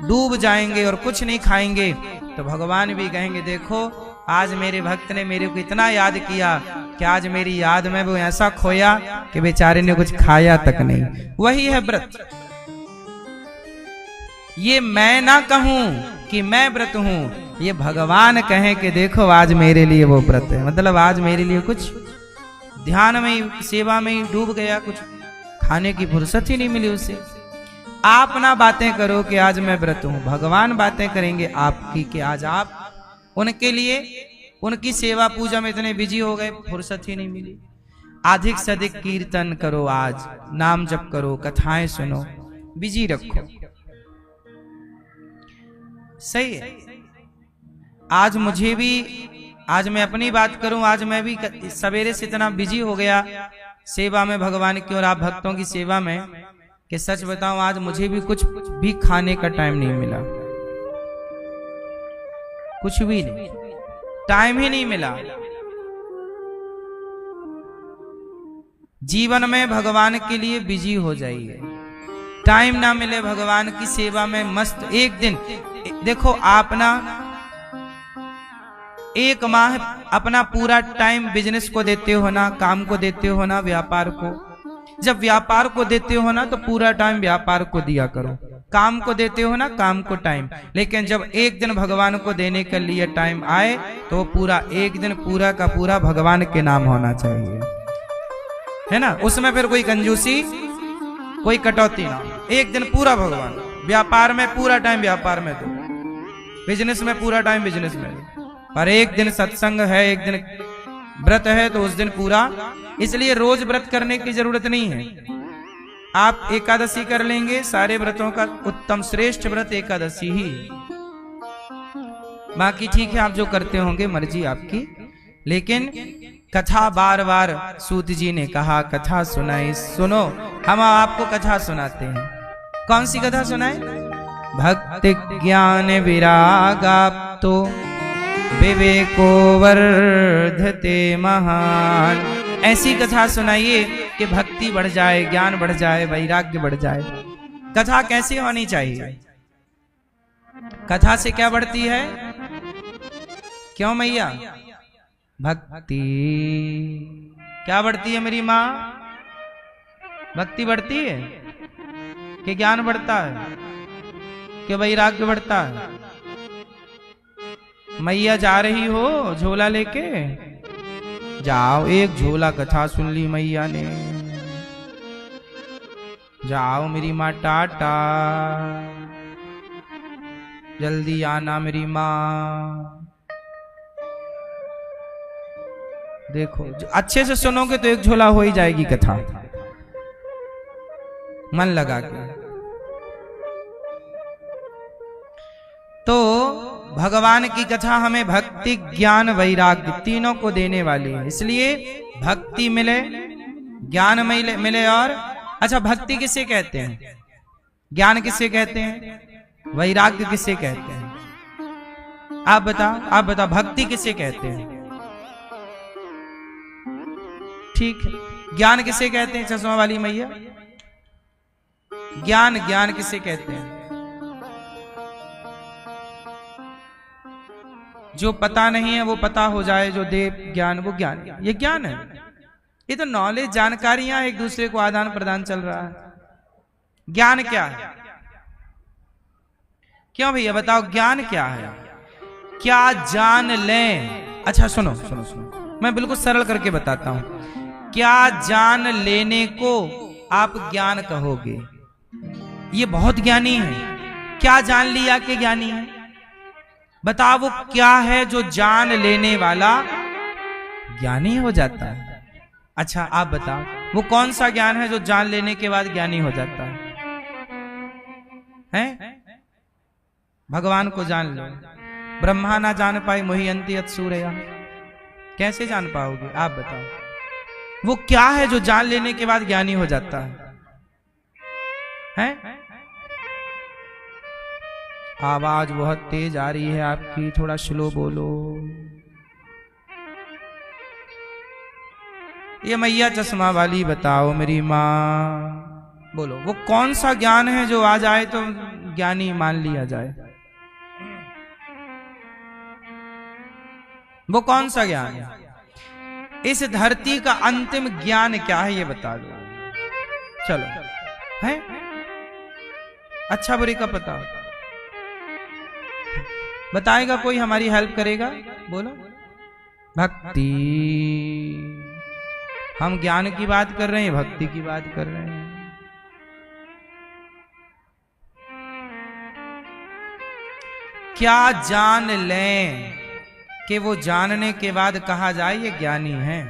डूब जाएंगे और कुछ नहीं खाएंगे, तो भगवान भी कहेंगे देखो आज मेरे भक्त ने मेरे को इतना याद किया कि आज मेरी याद में वो ऐसा खोया कि बेचारे ने कुछ खाया तक नहीं। वही है व्रत। ये मैं ना कहूं कि मैं व्रत हूं, ये भगवान कहें कि देखो आज मेरे लिए वो व्रत है। मतलब आज मेरे लिए कुछ ध्यान में, सेवा में डूब गया, कुछ खाने की फुर्सत ही नहीं मिली उसे। आप ना बातें करो कि आज मैं व्रत हूं, भगवान बातें करेंगे आपकी कि आज आप उनके लिए, उनकी सेवा पूजा में इतने बिजी हो गए, फुर्सत ही नहीं मिली। अधिक से अधिक कीर्तन करो, आज नाम जप करो, कथाएं सुनो, बिजी रखो। सही है। आज मुझे भी, आज मैं अपनी बात करूं, आज मैं भी सवेरे से इतना बिजी हो गया सेवा में भगवान की और आप भक्तों की सेवा में कि सच बताऊं आज मुझे भी कुछ भी खाने का टाइम नहीं मिला, कुछ भी नहीं, टाइम ही नहीं मिला। जीवन में भगवान के लिए बिजी हो जाइए, टाइम ना मिले भगवान की सेवा में मस्त। एक दिन देखो आप ना 1 माह अपना पूरा टाइम बिजनेस को देते हो ना, काम को देते हो ना, व्यापार को। जब व्यापार को देते हो ना तो पूरा टाइम व्यापार को दिया करो, काम को देते हो ना, काम को टाइम। लेकिन जब एक दिन भगवान को देने के लिए टाइम आए तो पूरा एक दिन पूरा का पूरा भगवान के नाम होना चाहिए, है ना? उसमें फिर कोई कंजूसी, कोई कटौती ना। एक दिन पूरा भगवान, व्यापार में पूरा टाइम व्यापार में दो, बिजनेस में पूरा टाइम बिजनेस में दो। पर एक दिन सत्संग है, एक दिन व्रत है तो उस दिन पूरा। इसलिए रोज व्रत करने की जरूरत नहीं है। आप एकादशी कर लेंगे, सारे व्रतों का उत्तम श्रेष्ठ व्रत एकादशी ही। बाकी ठीक है, आप जो करते होंगे मर्जी आपकी। लेकिन कथा बार बार सूत जी ने कहा कथा सुनाई, सुनो। हम आपको कथा सुनाते हैं। कौन सी कथा सुनाए? भक्ति ज्ञान विराग आप तो विवेको वर्धते महान। ऐसी कथा सुनाइए कि भक्ति बढ़ जाए, ज्ञान बढ़ जाए, वैराग्य बढ़ जाए। कथा कैसी होनी चाहिए? कथा से क्या बढ़ती है? क्यों मैया? भक्ति। क्या बढ़ती है मेरी माँ? भक्ति बढ़ती है कि ज्ञान बढ़ता है कि वैराग्य बढ़ता है? मैया जा रही हो झोला लेके, जाओ, एक झोला कथा सुन ली मैया ने, जाओ मेरी माँ, टाटा, जल्दी आना मेरी माँ। देखो अच्छे से सुनोगे तो एक झोला हो ही जाएगी कथा, मन लगा के। तो भगवान की कथा हमें भक्ति, ज्ञान, वैराग्य तीनों को देने वाली है। इसलिए भक्ति मिले, ज्ञान मिले और अच्छा, भक्ति किसे कहते हैं? ज्ञान किसे कहते हैं? वैराग्य किसे कहते हैं? आप बताओ भक्ति किसे कहते हैं? ठीक है, ज्ञान किसे कहते हैं? चश्मा वाली मैया, ज्ञान किसे कहते हैं? जो पता नहीं है वो पता हो जाए, जो दे ज्ञान वो ज्ञान। ये ज्ञान है। ये तो नॉलेज, जानकारियां एक दूसरे को आदान प्रदान चल रहा है। ज्ञान क्या है? क्यों भैया बताओ, ज्ञान क्या है? क्या जान लें? अच्छा सुनो, मैं बिल्कुल सरल करके बताता हूं। क्या जान लेने को आप ज्ञान कहोगे? ये बहुत ज्ञानी है। क्या जान लिया कि ज्ञानी है? बताओ वो क्या है जो जान लेने वाला ज्ञानी हो जाता है? अच्छा आप बताओ वो कौन सा ज्ञान है जो जान लेने के बाद ज्ञानी हो जाता है? भगवान को जान लो। ब्रह्मा ना जान पाए मोहियंती अत्सूरया। कैसे जान पाओगे? आप बताओ वो क्या है जो जान लेने के बाद ज्ञानी हो जाता है? आवाज बहुत तेज आ रही है आपकी, थोड़ा स्लो बोलो। ये मैया चश्मा वाली बताओ मेरी माँ, बोलो वो कौन सा ज्ञान है जो आ जाए तो ज्ञानी मान लिया जाए? वो कौन सा ज्ञान है? इस धरती का अंतिम ज्ञान क्या है ये बता दो। चलो है अच्छा बुरे का पता बताएगा कोई, हमारी हेल्प करेगा? बोलो। भक्ति। हम ज्ञान की बात कर रहे हैं, भक्ति की बात कर रहे हैं। क्या जान लें कि वो जानने के बाद कहा जाए ये ज्ञानी है?